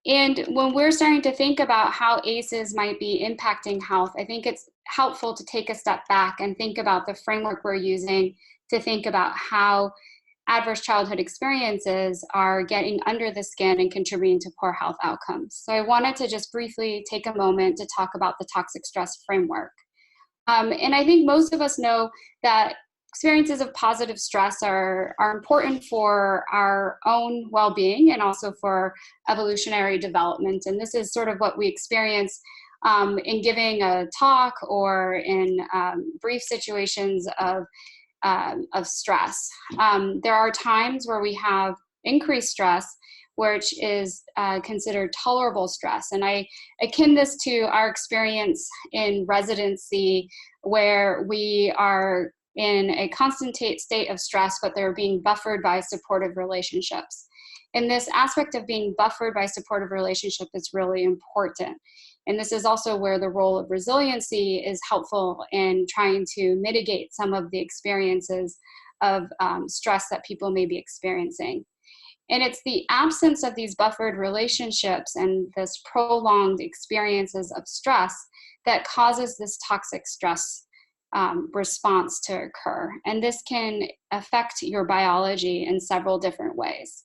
And when we're starting to think about how ACEs might be impacting health, I think it's helpful to take a step back and think about the framework we're using to think about how adverse childhood experiences are getting under the skin and contributing to poor health outcomes. So I wanted to just briefly take a moment to talk about the toxic stress framework. And I think most of us know that experiences of positive stress are important for our own well-being and also for evolutionary development. And this is sort of what we experience in giving a talk or in brief situations of stress. There are times where we have increased stress, which is considered tolerable stress. And I akin this to our experience in residency, where we are in a constant state of stress, but they're being buffered by supportive relationships. And this aspect of being buffered by supportive relationship is really important. And this is also where the role of resiliency is helpful in trying to mitigate some of the experiences of stress that people may be experiencing. And it's the absence of these buffered relationships and this prolonged experiences of stress that causes this toxic stress response to occur. And this can affect your biology in several different ways.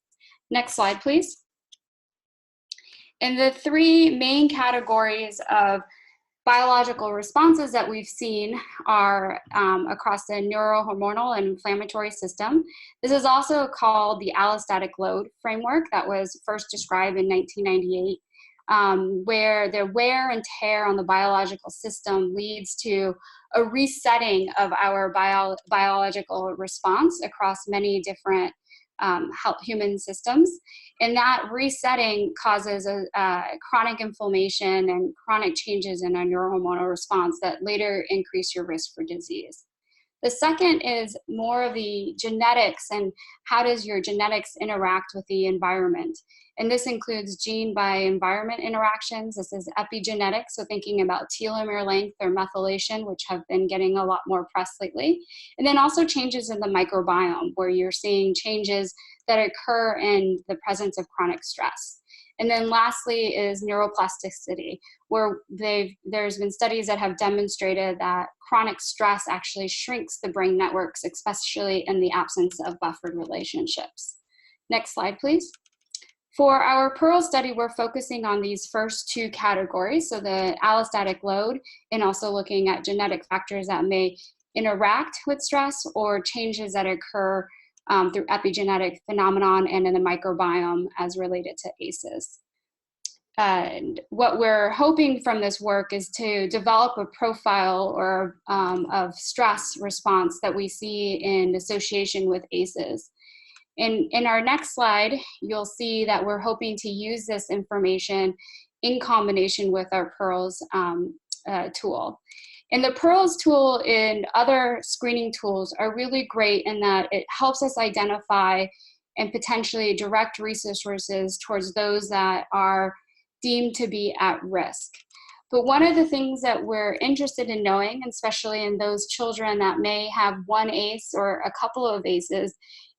Next slide, please. And the 3 main categories of biological responses that we've seen are across the neurohormonal and inflammatory system. This is also called the allostatic load framework that was first described in 1998, where the wear and tear on the biological system leads to a resetting of our biological response across many different human systems. And that resetting causes a chronic inflammation and chronic changes in our neurohormonal response that later increase your risk for disease. The second is more of the genetics and how does your genetics interact with the environment. And this includes gene by environment interactions. This is epigenetics, so thinking about telomere length or methylation, which have been getting a lot more press lately. And then also changes in the microbiome, where you're seeing changes that occur in the presence of chronic stress. And then lastly is neuroplasticity, where there's been studies that have demonstrated that chronic stress actually shrinks the brain networks, especially in the absence of buffered relationships. Next slide, please. For our Pearl study, we're focusing on these first two categories, so the allostatic load and also looking at genetic factors that may interact with stress or changes that occur through epigenetic phenomenon and in the microbiome as related to ACEs. And what we're hoping from this work is to develop a profile or of stress response that we see in association with ACEs. In our next slide, you'll see that we're hoping to use this information in combination with our PEARLS tool. And the PEARLS tool and other screening tools are really great in that it helps us identify and potentially direct resources towards those that are deemed to be at risk. But one of the things that we're interested in knowing, especially in those children that may have one ACE or a couple of ACEs,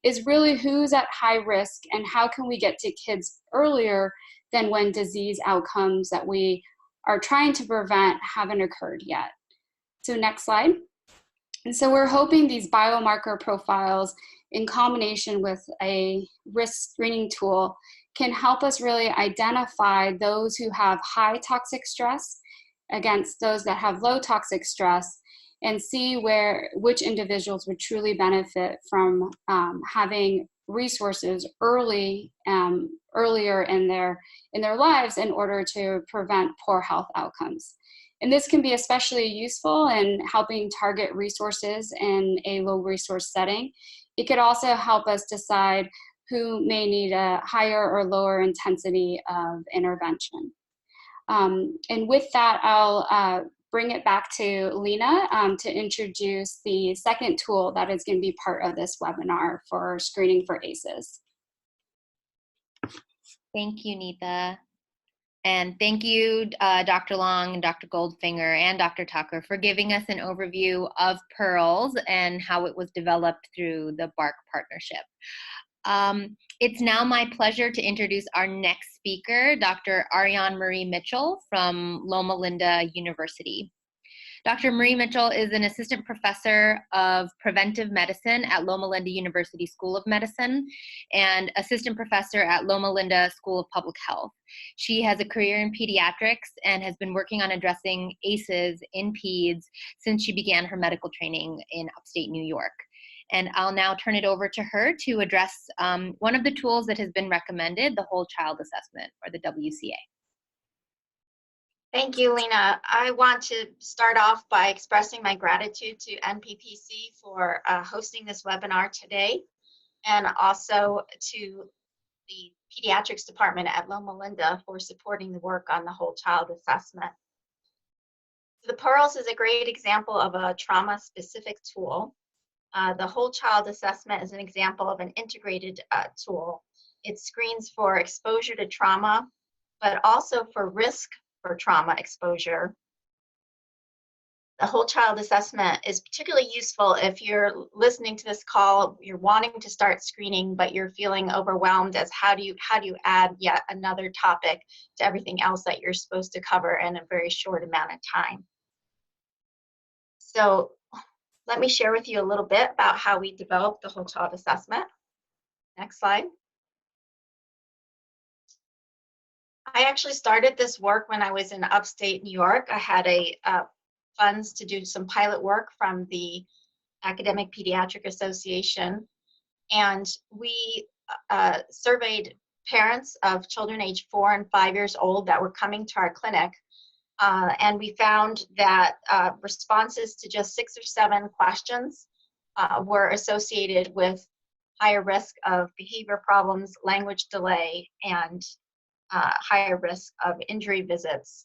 is really who's at high risk and how can we get to kids earlier than when disease outcomes that we are trying to prevent haven't occurred yet. So next slide. And so we're hoping these biomarker profiles in combination with a risk screening tool can help us really identify those who have high toxic stress against those that have low toxic stress, and see which individuals would truly benefit from having resources earlier in their lives in order to prevent poor health outcomes. And this can be especially useful in helping target resources in a low resource setting. It could also help us decide who may need a higher or lower intensity of intervention. And with that, I'll bring it back to Lena to introduce the second tool that is going to be part of this webinar for screening for ACEs. Thank you, Neetha. And thank you, Dr. Long and Dr. Goldfinger and Dr. Tucker for giving us an overview of PEARLS and how it was developed through the BARC partnership. It's now my pleasure to introduce our next speaker, Dr. Ariane Marie Mitchell from Loma Linda University. Dr. Marie Mitchell is an assistant professor of preventive medicine at Loma Linda University School of Medicine and assistant professor at Loma Linda School of Public Health. She has a career in pediatrics and has been working on addressing ACEs in peds since she began her medical training in upstate New York. And I'll now turn it over to her to address one of the tools that has been recommended, the Whole Child Assessment, or the WCA. Thank you, Lena. I want to start off by expressing my gratitude to NPPC for hosting this webinar today, and also to the Pediatrics Department at Loma Linda for supporting the work on the Whole Child Assessment. The PEARLS is a great example of a trauma-specific tool. The Whole Child Assessment is an example of an integrated tool. It screens for exposure to trauma, but also for risk for trauma exposure. The Whole Child Assessment is particularly useful if you're listening to this call, you're wanting to start screening, but you're feeling overwhelmed as how do you add yet another topic to everything else that you're supposed to cover in a very short amount of time. So let me share with you a little bit about how we developed the Whole Child Assessment. Next slide. I actually started this work when I was in upstate New York. I had funds to do some pilot work from the Academic Pediatric Association, and we surveyed parents of children aged 4 and 5 years old that were coming to our clinic, and we found that responses to just 6 or 7 questions were associated with higher risk of behavior problems, language delay, and higher risk of injury visits.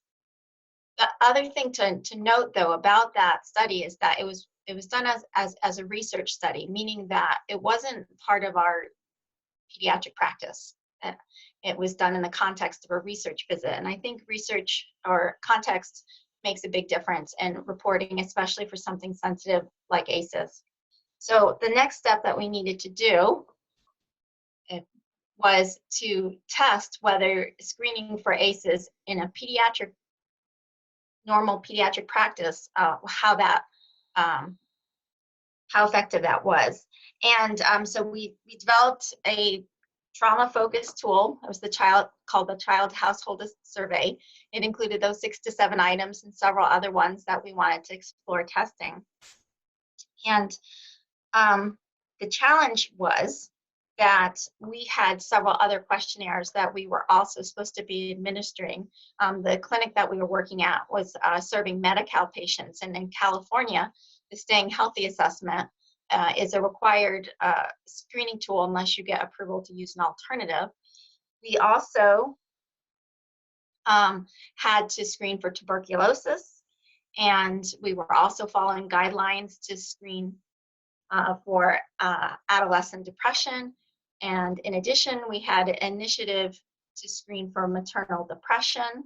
The other thing to note, though, about that study is that it was done as a research study, meaning that it wasn't part of our pediatric practice. It was done in the context of a research visit, and I think research or context makes a big difference in reporting, especially for something sensitive like ACEs. So the next step that we needed to do was to test whether screening for ACEs in a normal pediatric practice, how effective that was. And so we developed a trauma-focused tool. It was called the Child Household Survey. It included those 6 to 7 items and several other ones that we wanted to explore testing. And the challenge was that we had several other questionnaires that we were also supposed to be administering. The clinic that we were working at was serving Medi-Cal patients, and in California, the Staying Healthy Assessment is a required screening tool unless you get approval to use an alternative. We also had to screen for tuberculosis, and we were also following guidelines to screen for adolescent depression. And in addition, we had an initiative to screen for maternal depression.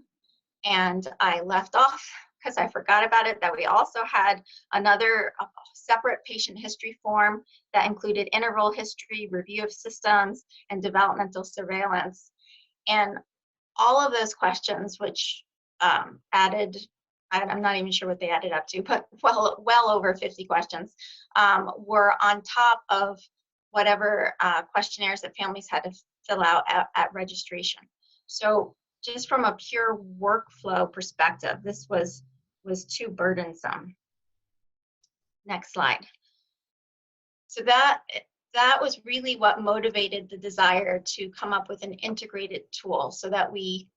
And I left off, because I forgot about it, that we also had another separate patient history form that included interval history, review of systems, and developmental surveillance. And all of those questions, which added, I'm not even sure what they added up to, but well over 50 questions, were on top of whatever questionnaires that families had to fill out at registration. So just from a pure workflow perspective, this was too burdensome. Next slide. So that was really what motivated the desire to come up with an integrated tool so that we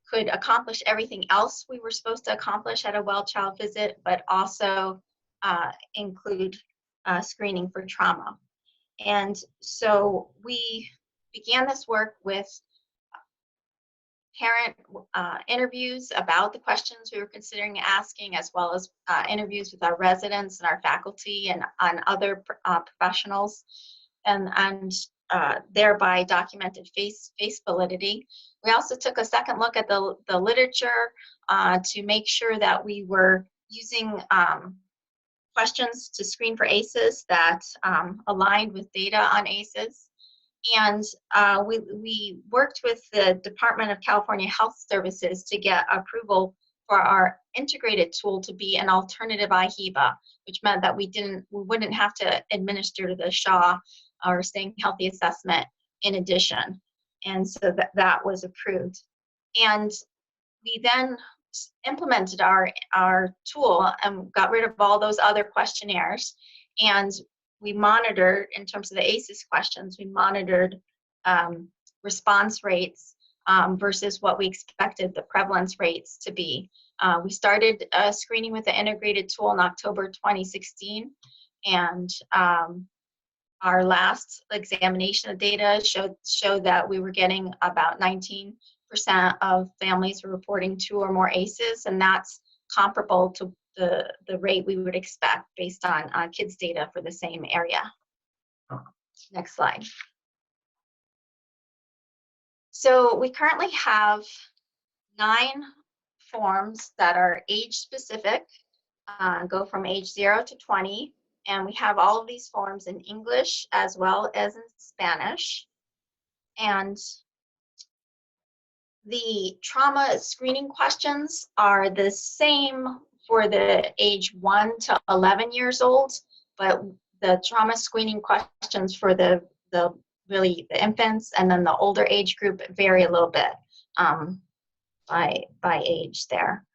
could accomplish everything else we were supposed to accomplish at a well-child visit, but also include screening for trauma. And so we began this work with parent interviews about the questions we were considering asking, as well as interviews with our residents and our faculty and on other professionals, and thereby documented face validity. We also took a second look at the literature to make sure that we were using questions to screen for ACEs that aligned with data on ACEs. And we worked with the Department of California Health Services to get approval for our integrated tool to be an alternative IHEBA, which meant that we wouldn't have to administer the SHAW or Staying Healthy Assessment in addition. And so that was approved. And we then implemented our tool and got rid of all those other questionnaires. And we monitored, in terms of the ACEs questions, we monitored response rates versus what we expected the prevalence rates to be. We started screening with the integrated tool in October 2016, and our last examination of data showed that we were getting about 19% of families were reporting 2 or more ACEs, and that's comparable to the rate we would expect based on kids' data for the same area. Next slide. So we currently have 9 forms that are age specific, go from age 0 to 20, and we have all of these forms in English as well as in Spanish. And the trauma screening questions are the same for the age 1 to 11 years old, but the trauma screening questions for the infants and then the older age group vary a little bit by age there.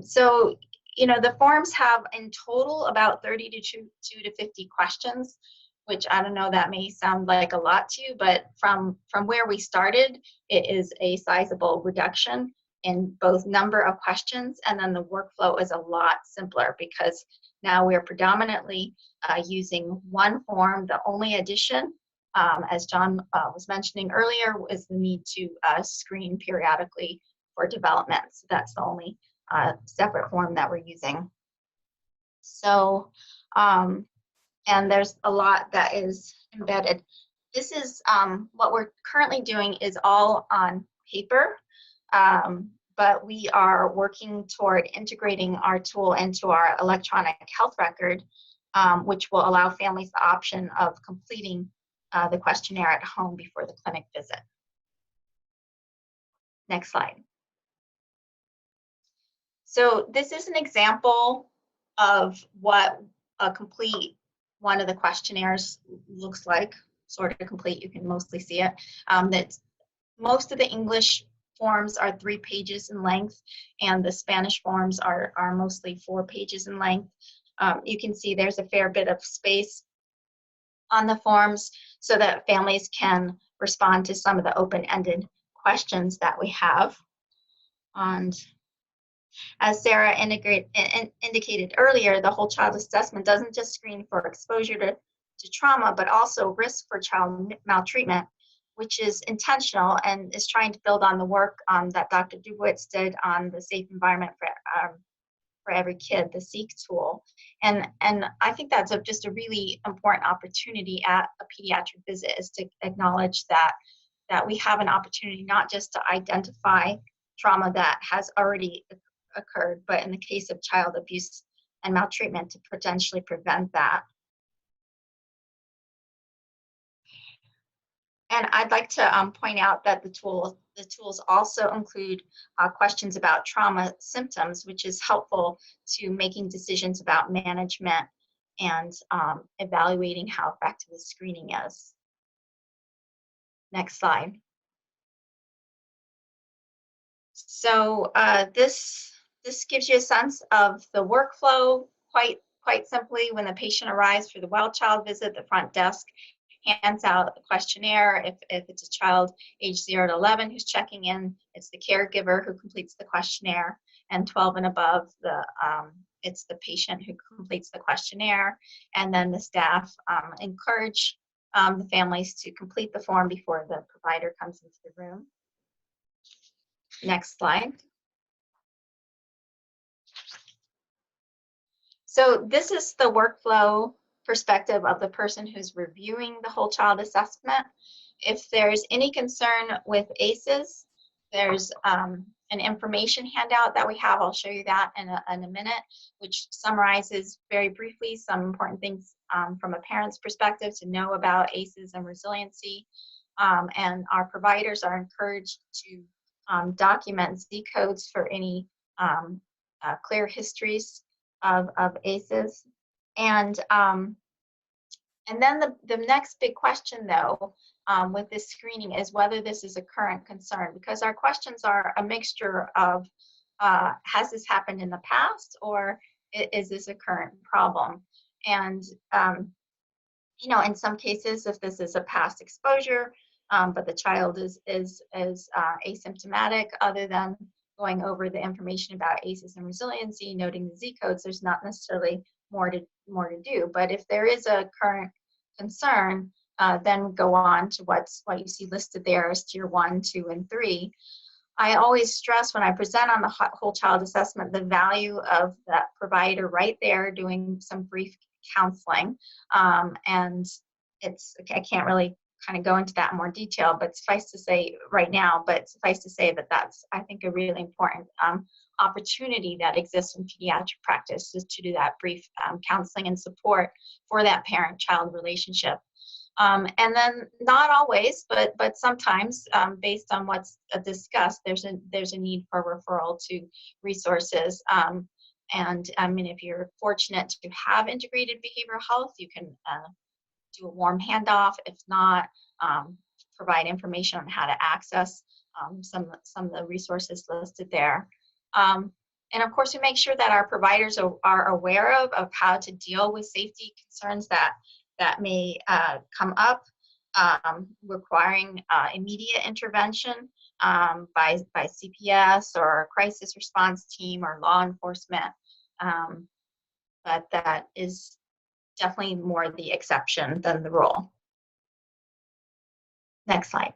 So, you know, the forms have in total about 30 to 50 questions, which I don't know, that may sound like a lot to you, but from where we started, it is a sizable reduction in both number of questions, and then the workflow is a lot simpler because now we're predominantly using one form. The only addition, as John was mentioning earlier, is the need to screen periodically for development. So that's the only separate form that we're using. So, and there's a lot that is embedded. This is what we're currently doing is all on paper. But we are working toward integrating our tool into our electronic health record, which will allow families the option of completing the questionnaire at home before the clinic visit. Next slide. So this is an example of what a complete one of the questionnaires looks like. sort of complete. You can mostly see it. That most of the English forms are 3 pages in length, and the Spanish forms are mostly 4 pages in length. You can see there's a fair bit of space on the forms so that families can respond to some of the open-ended questions that we have. And as Sarah indicated earlier, the whole child assessment doesn't just screen for exposure to trauma, but also risk for child maltreatment, which is intentional and is trying to build on the work that Dr. Dubowitz did on the Safe Environment for Every Kid, the SEEK tool. And I think that's just a really important opportunity at a pediatric visit, is to acknowledge that we have an opportunity not just to identify trauma that has already occurred, but in the case of child abuse and maltreatment, to potentially prevent that. And I'd like to point out that the tools also include questions about trauma symptoms, which is helpful to making decisions about management and evaluating how effective the screening is. Next slide. So this gives you a sense of the workflow. Quite simply, when the patient arrives for the well child visit, the front desk hands out a questionnaire. If it's a child age 0 to 11 who's checking in, it's the caregiver who completes the questionnaire, and 12 and above, it's the patient who completes the questionnaire. And then the staff encourage the families to complete the form before the provider comes into the room. Next slide. So this is the workflow perspective of the person who's reviewing the whole child assessment. If there's any concern with ACEs, there's an information handout that we have. I'll show you that in a minute, which summarizes very briefly some important things from a parent's perspective to know about ACEs and resiliency. And our providers are encouraged to document Z codes for any clear histories of ACEs. And then the next big question, though, with this screening is whether this is a current concern, because our questions are a mixture of has this happened in the past, or is this a current problem? And you know, in some cases, if this is a past exposure, but the child is asymptomatic, other than going over the information about ACEs and resiliency, noting the Z codes, there's not necessarily more to do. But if there is a current concern, then go on to what you see listed there as tier 1, 2, and 3. I always stress when I present on the whole child assessment the value of that provider right there doing some brief counseling. And I can't really kind of go into that in more detail, but suffice to say that that's, I think, a really important opportunity that exists in pediatric practice, is to do that brief counseling and support for that parent-child relationship. And then not always, but sometimes, based on what's discussed, there's a need for referral to resources. And I mean, if you're fortunate to have integrated behavioral health, you can do a warm handoff. If not, provide information on how to access some of the resources listed there. And of course, we make sure that our providers are aware of how to deal with safety concerns that may come up, requiring immediate intervention by CPS or crisis response team or law enforcement. But that is definitely more the exception than the rule. Next slide.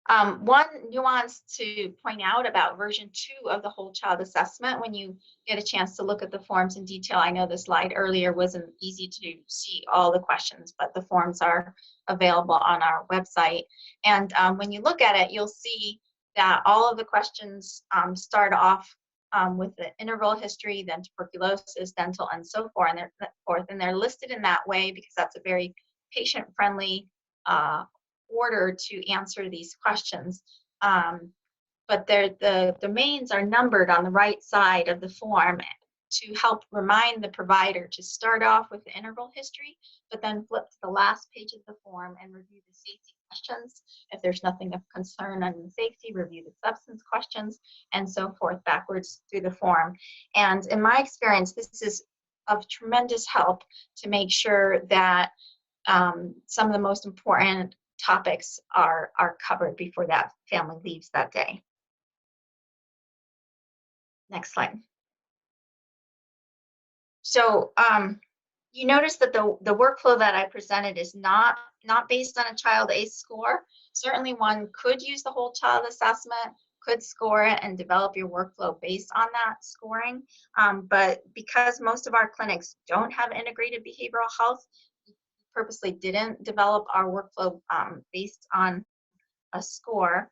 One nuance to point out about version 2 of the whole child assessment, when you get a chance to look at the forms in detail, I know the slide earlier wasn't easy to see all the questions, but the forms are available on our website. And when you look at it, you'll see that all of the questions start off with the interval history, then tuberculosis, dental, and so forth, and they're listed in that way because that's a very patient-friendly order to answer these questions. But the domains are numbered on the right side of the form to help remind the provider to start off with the interval history, but then flip to the last page of the form and review the safety questions. If there's nothing of concern on the safety, review the substance questions, and so forth backwards through the form. And in my experience, this is of tremendous help to make sure that some of the most important topics are covered before that family leaves that day. Next slide. So you notice that the workflow that I presented is not based on a child ACE score. Certainly one could use the whole child assessment, could score it and develop your workflow based on that scoring. But because most of our clinics don't have integrated behavioral health, we purposely didn't develop our workflow based on a score.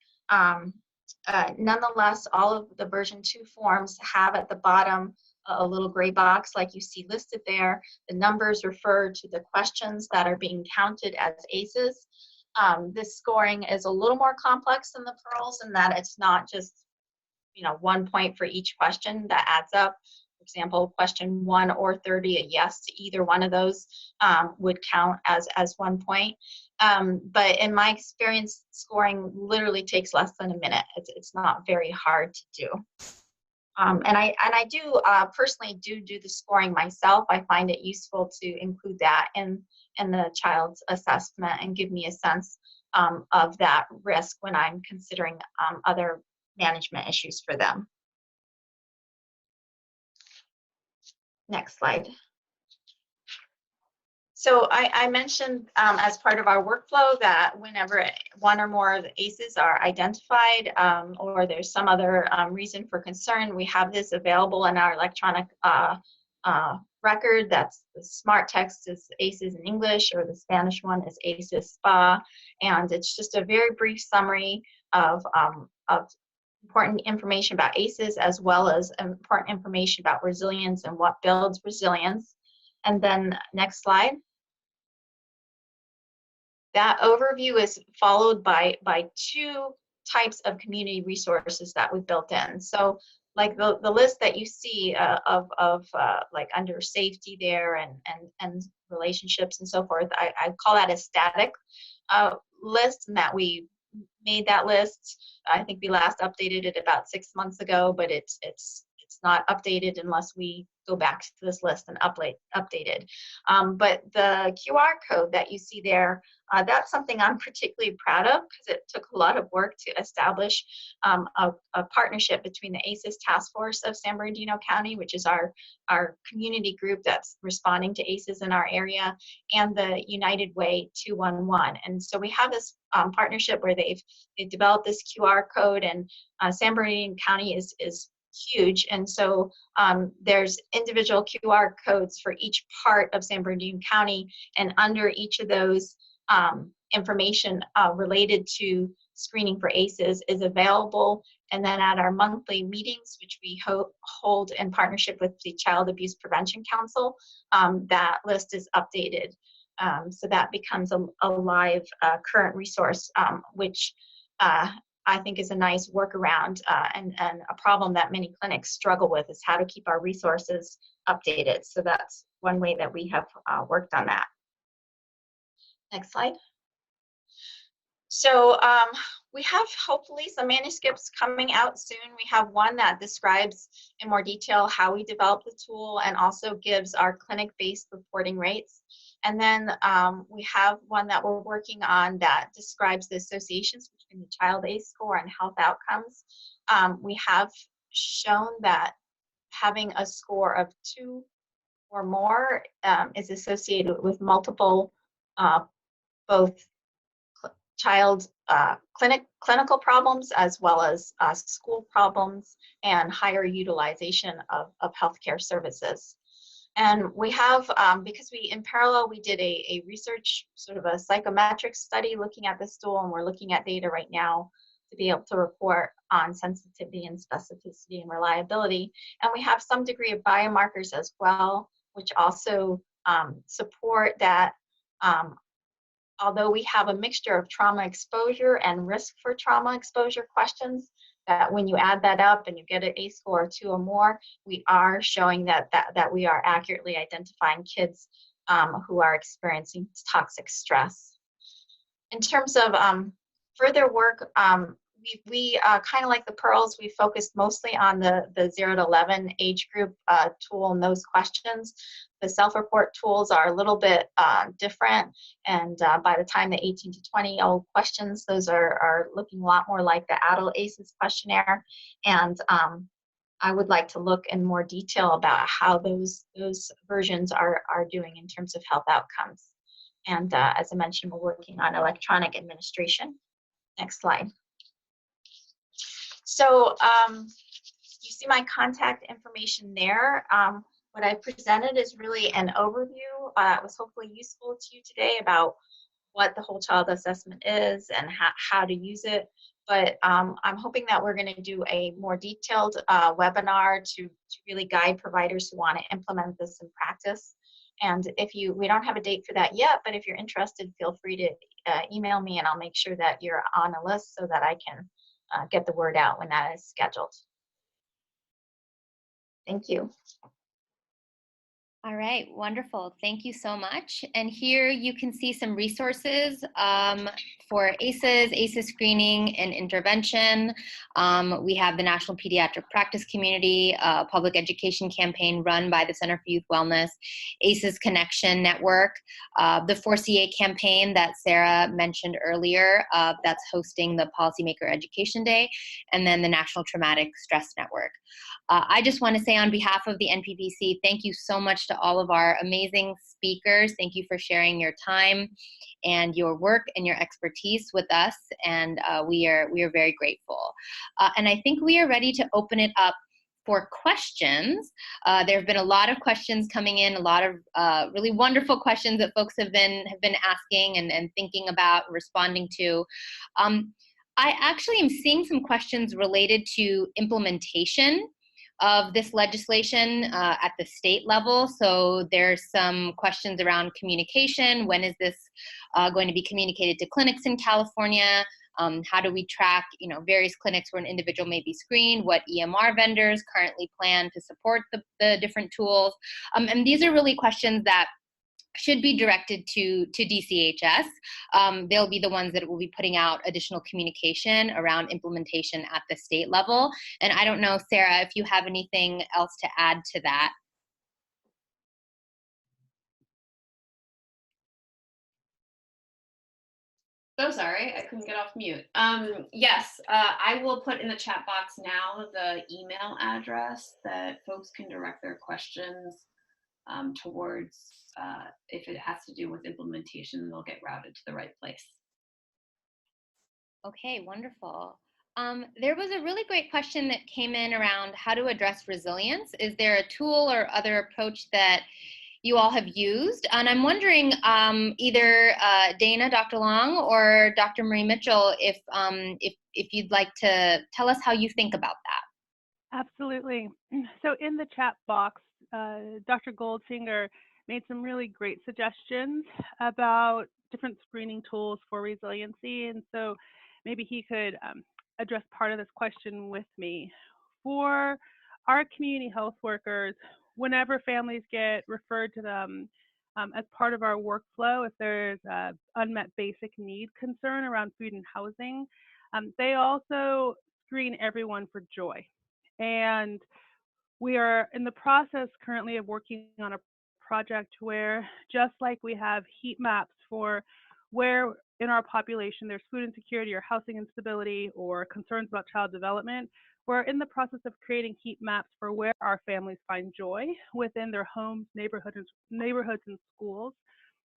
Nonetheless, all of the version 2 forms have at the bottom a little gray box like you see listed there. The numbers refer to the questions that are being counted as ACEs. This scoring is a little more complex than the Pearls in that it's not just 1 point for each question that adds up. For example, question 1 or 30, a yes to either one of those would count as 1 point. But in my experience, scoring literally takes less than a minute. It's not very hard to do. And I do personally do the scoring myself. I find it useful to include that in the child's assessment and give me a sense of that risk when I'm considering other management issues for them. Next slide. So I mentioned as part of our workflow that whenever one or more of the ACEs are identified or there's some other reason for concern, we have this available in our electronic record. That's the smart text is ACEs in English, or the Spanish one is ACEs SPA. And it's just a very brief summary of important information about ACEs, as well as important information about resilience and what builds resilience. And then next slide. That overview is followed by 2 types of community resources that we've built in. So like the list that you see of like under safety there and relationships and so forth, I call that a static list, and that we made that list. I think we last updated it about 6 months ago, but it's not updated unless we go back to this list and update it. But the QR code that you see there, that's something I'm particularly proud of, because it took a lot of work to establish a partnership between the ACEs Task Force of San Bernardino County, which is our community group that's responding to ACEs in our area, and the United Way 211. And so we have this partnership where they've developed this QR code, and San Bernardino County is huge, and so there's individual QR codes for each part of San Bernardino County, and under each of those information related to screening for ACEs is available. And then at our monthly meetings, which we hold in partnership with the Child Abuse Prevention Council, that list is updated. So that becomes a live current resource, which I think is a nice workaround and a problem that many clinics struggle with, is how to keep our resources updated. So that's one way that we have worked on that. Next slide. So we have hopefully some manuscripts coming out soon. We have one that describes in more detail how we developed the tool and also gives our clinic-based reporting rates. And then we have one that we're working on that describes the associations between the child ACE score and health outcomes. We have shown that having a score of 2 or more is associated with multiple both child clinical problems as well as school problems and higher utilization of healthcare services. And we have, because in parallel, we did a research, sort of a psychometric study looking at this tool, and we're looking at data right now to be able to report on sensitivity and specificity and reliability. And we have some degree of biomarkers as well, which also support that although we have a mixture of trauma exposure and risk for trauma exposure questions, that when you add that up and you get an ACE score of 2 or more, we are showing that we are accurately identifying kids who are experiencing toxic stress. In terms of further work, we kind of like the Pearls, we focused mostly on the 0 to 11 age group tool and those questions. The self-report tools are a little bit different, and by the time the 18 to 20-year-old questions, those are looking a lot more like the adult ACEs questionnaire. And I would like to look in more detail about how those versions are doing in terms of health outcomes. And as I mentioned, we're working on electronic administration. Next slide. So you see my contact information there. What I presented is really an overview. It was hopefully useful to you today about what the whole child assessment is and how to use it. But I'm hoping that we're going to do a more detailed webinar to really guide providers who want to implement this in practice. And we don't have a date for that yet, but if you're interested, feel free to email me and I'll make sure that you're on a list so that I can get the word out when that is scheduled. Thank you. All right, wonderful. Thank you so much. And here you can see some resources for ACEs screening and intervention. We have the National Pediatric Practice Community, public education campaign run by the Center for Youth Wellness, ACEs Connection Network, the 4CA campaign that Sarah mentioned earlier, that's hosting the Policymaker Education Day, and then the National Traumatic Stress Network. I just want to say on behalf of the NPPC, thank you so much to all of our amazing speakers. Thank you for sharing your time and your work and your expertise with us, and we are very grateful. And I think we are ready to open it up for questions. There have been a lot of questions coming in, a lot of really wonderful questions that folks have been asking and thinking about, responding to. I actually am seeing some questions related to implementation of this legislation at the state level. So there's some questions around communication. When is this going to be communicated to clinics in California? How do we track, various clinics where an individual may be screened? What EMR vendors currently plan to support the different tools? And these are really questions that should be directed to DCHS. They'll be the ones that will be putting out additional communication around implementation at the state level. And I don't know, Sarah, if you have anything else to add to that. So sorry, I couldn't get off mute. Yes, I will put in the chat box now the email address that folks can direct their questions towards. If it has to do with implementation, they'll get routed to the right place. Okay, wonderful. There was a really great question that came in around how to address resilience. Is there a tool or other approach that you all have used? And I'm wondering either Dana, Dr. Long, or Dr. Marie Mitchell, if you'd like to tell us how you think about that. Absolutely. So in the chat box, Dr. Goldsinger made some really great suggestions about different screening tools for resiliency. And so maybe he could address part of this question with me. For our community health workers, whenever families get referred to them as part of our workflow, if there's an unmet basic need concern around food and housing, they also screen everyone for joy. And we are in the process currently of working on a project where, just like we have heat maps for where in our population there's food insecurity or housing instability or concerns about child development, we're in the process of creating heat maps for where our families find joy within their homes, neighborhoods, and schools.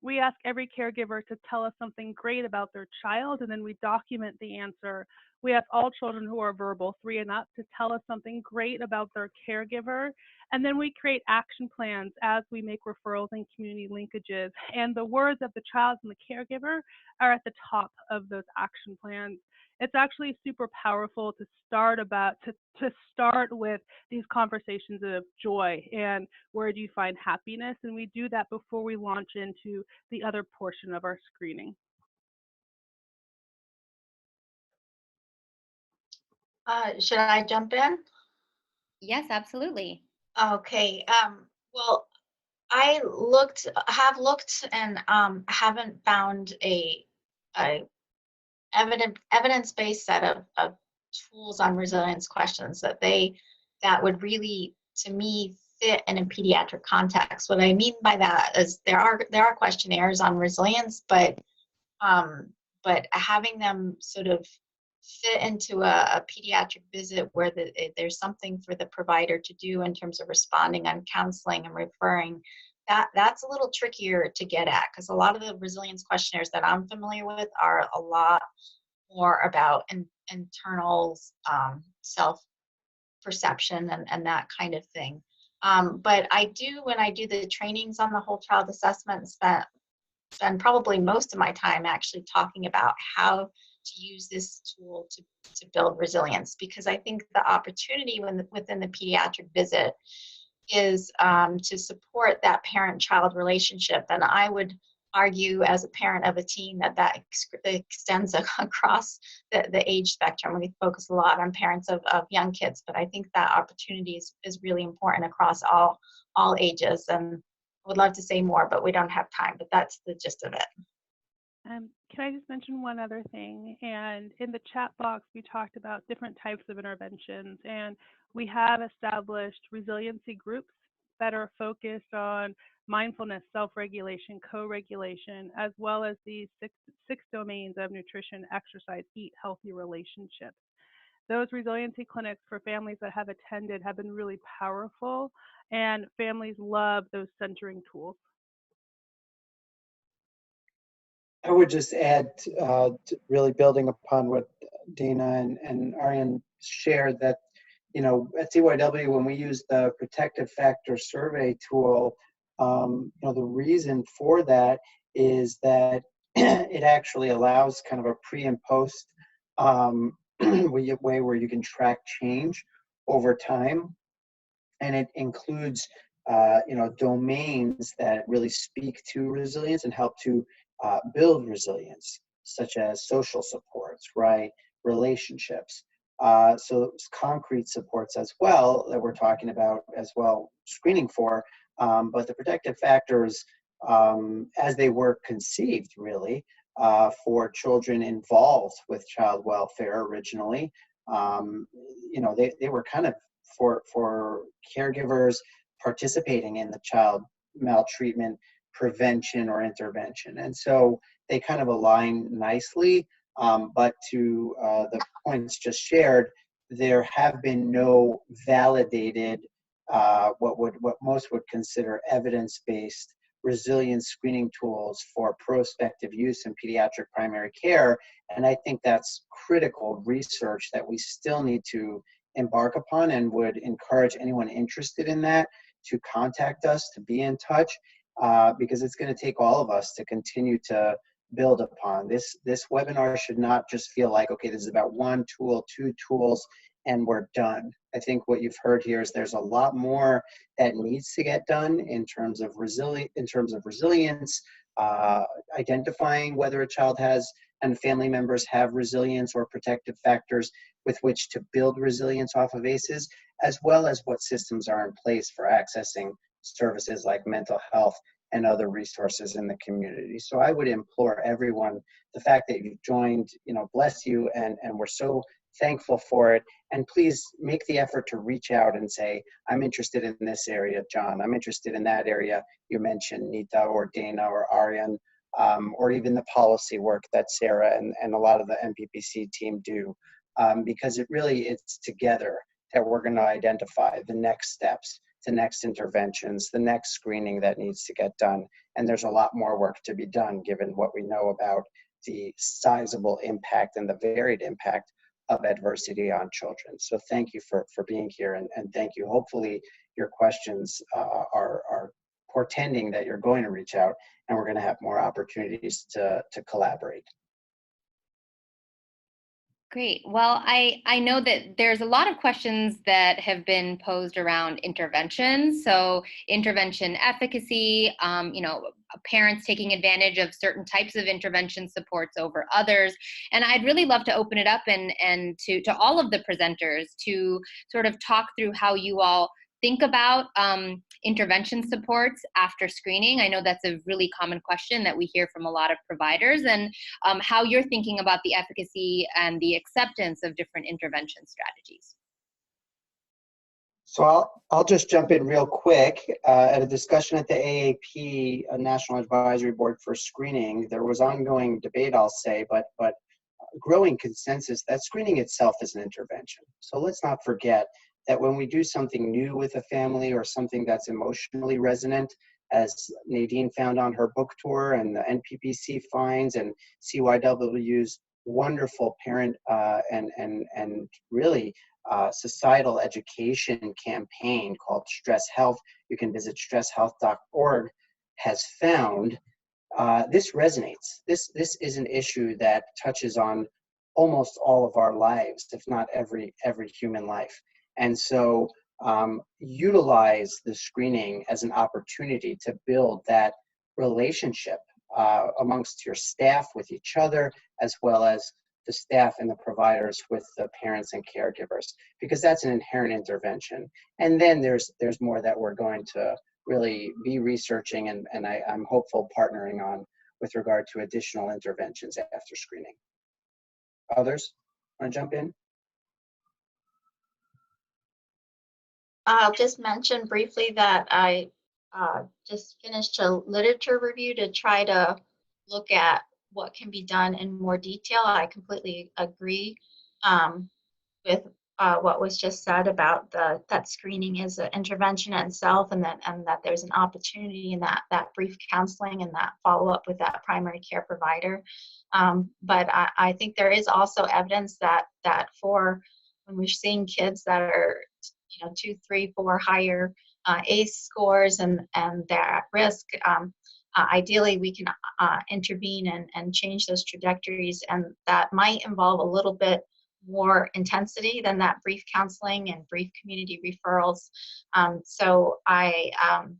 We ask every caregiver to tell us something great about their child, and then we document the answer. We ask all children who are verbal, 3 and up, to tell us something great about their caregiver. And then we create action plans as we make referrals and community linkages. And the words of the child and the caregiver are at the top of those action plans. It's actually super powerful to start with these conversations of joy and where do you find happiness, and we do that before we launch into the other portion of our screening. Should I jump in? Yes, absolutely. Okay. Well, have looked and haven't found a evidence-based set of tools on resilience questions that would really, to me, fit in a pediatric context. What I mean by that is there are questionnaires on resilience, um, but having them sort of fit into a pediatric visit where there's something for the provider to do in terms of responding on counseling and referring, that's a little trickier to get at, because a lot of the resilience questionnaires that I'm familiar with are a lot more about internal self perception and that kind of thing. But I do, when I do the trainings on the whole child assessment, spend probably most of my time actually talking about how to use this tool to build resilience, because I think the opportunity within the pediatric visit is to support that parent-child relationship. And I would argue, as a parent of a teen, that extends across the age spectrum. We focus a lot on parents of young kids, but I think that opportunity is really important across all ages. And I would love to say more, but we don't have time. But that's the gist of it. Can I just mention one other thing? And in the chat box, we talked about different types of interventions, and we have established resiliency groups that are focused on mindfulness, self-regulation, co-regulation, as well as these six domains of nutrition, exercise, eat, healthy relationships. Those resiliency clinics for families that have attended have been really powerful, and families love those centering tools. I would just add, really building upon what Dana and Ariane shared, that, at CYW, when we use the protective factor survey tool, the reason for that is that it actually allows kind of a pre and post way where you can track change over time. And it includes, domains that really speak to resilience and help to build resilience, such as social supports, right? Relationships. So concrete supports as well that we're talking about as well, screening for. But the protective factors, as they were conceived, really, for children involved with child welfare originally, they were kind of for caregivers participating in the child maltreatment prevention or intervention. And so they kind of align nicely. But to the points just shared, there have been no validated, what most would consider evidence-based resilience screening tools for prospective use in pediatric primary care. And I think that's critical research that we still need to embark upon, and would encourage anyone interested in that to contact us, to be in touch, because it's going to take all of us to continue to build upon. This webinar should not just feel like, okay, this is about one tool, two tools, and we're done. I think what you've heard here is there's a lot more that needs to get done in terms of resilience, identifying whether a child has and family members have resilience or protective factors with which to build resilience off of ACEs, as well as what systems are in place for accessing services like mental health and other resources in the community. So I would implore everyone, the fact that you've joined, bless you, and we're so thankful for it. And please make the effort to reach out and say, I'm interested in this area, John. I'm interested in that area you mentioned, Nita or Dana or Ariane, or even the policy work that Sarah and a lot of the MPPC team do, because it's together that we're going to identify the next steps, the next interventions, the next screening that needs to get done. And there's a lot more work to be done given what we know about the sizable impact and the varied impact of adversity on children. So thank you for being here, and thank you. Hopefully your questions are portending that you're going to reach out, and we're going to have more opportunities to collaborate. Great. Well, I know that there's a lot of questions that have been posed around interventions. So intervention efficacy, parents taking advantage of certain types of intervention supports over others. And I'd really love to open it up and to all of the presenters to sort of talk through how you all think about intervention supports after screening. I know that's a really common question that we hear from a lot of providers, and how you're thinking about the efficacy and the acceptance of different intervention strategies. So I'll just jump in real quick. At a discussion at the AAP, a National Advisory Board for Screening, there was ongoing debate, I'll say, but growing consensus that screening itself is an intervention. So let's not forget that when we do something new with a family or something that's emotionally resonant, as Nadine found on her book tour and the NPPC finds and CYW's wonderful parent and really societal education campaign called Stress Health, you can visit stresshealth.org, has found, this resonates. This is an issue that touches on almost all of our lives, if not every human life. And so utilize the screening as an opportunity to build that relationship amongst your staff with each other, as well as the staff and the providers with the parents and caregivers, because that's an inherent intervention. And then there's more that we're going to really be researching and I'm hopeful partnering on with regard to additional interventions after screening. Others want to jump in? I'll just mention briefly that I just finished a literature review to try to look at what can be done in more detail. I completely agree with what was just said about that screening is an intervention in itself, and that there's an opportunity in that brief counseling and that follow-up with that primary care provider. But I think there is also evidence that for when we're seeing kids that are 2, 3, 4 higher ACE scores and they're at risk, ideally we can intervene and change those trajectories, and that might involve a little bit more intensity than that brief counseling and brief community referrals. So I'll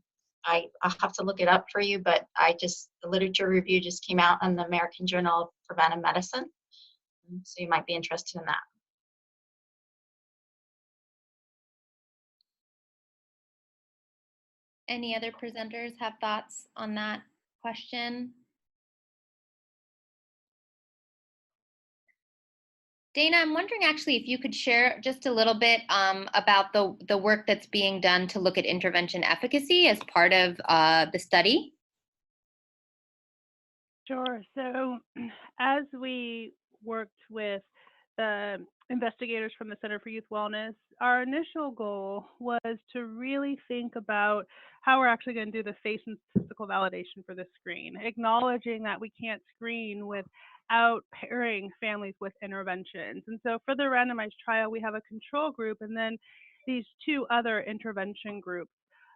have to look it up for you, but the literature review just came out in the American Journal of Preventive Medicine, so you might be interested in that. Any other presenters have thoughts on that question? Dana, I'm wondering actually if you could share just a little bit about the work that's being done to look at intervention efficacy as part of the study. Sure. So as we worked with the investigators from the Center for Youth Wellness, our initial goal was to really think about how we're actually going to do the face and statistical validation for this screen, acknowledging that we can't screen without pairing families with interventions. And so for the randomized trial, we have a control group and then these 2 other intervention groups.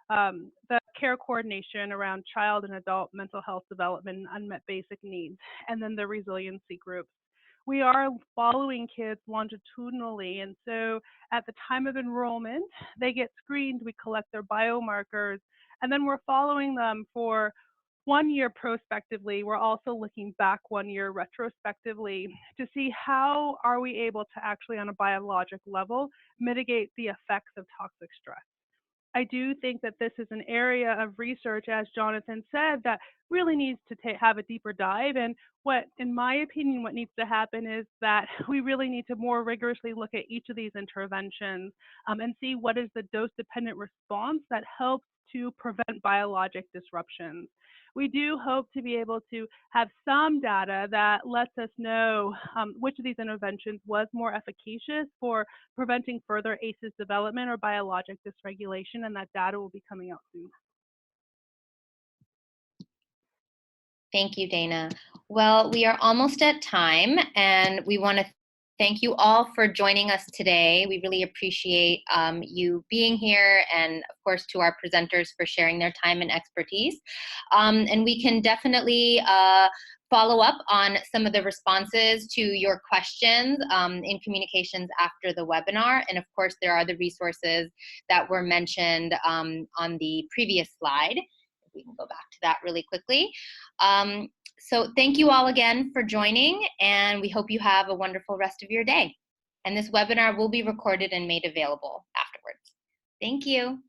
The care coordination around child and adult mental health development and unmet basic needs, and then the resiliency groups. We are following kids longitudinally, and so at the time of enrollment, they get screened, we collect their biomarkers, and then we're following them for 1 year prospectively. We're also looking back 1 year retrospectively to see how are we able to actually, on a biologic level, mitigate the effects of toxic stress. I do think that this is an area of research, as Jonathan said, that really needs to have a deeper dive. And what, in my opinion, what needs to happen is that we really need to more rigorously look at each of these interventions and see what is the dose-dependent response that helps to prevent biologic disruptions. We do hope to be able to have some data that lets us know which of these interventions was more efficacious for preventing further ACEs development or biologic dysregulation, and that data will be coming out soon. Thank you, Dana. Well, we are almost at time, and we want to thank you all for joining us today. We really appreciate you being here, and of course to our presenters for sharing their time and expertise. And we can definitely follow up on some of the responses to your questions in communications after the webinar. And of course, there are the resources that were mentioned on the previous slide. If we can go back to that really quickly. So thank you all again for joining, and we hope you have a wonderful rest of your day. And this webinar will be recorded and made available afterwards. Thank you.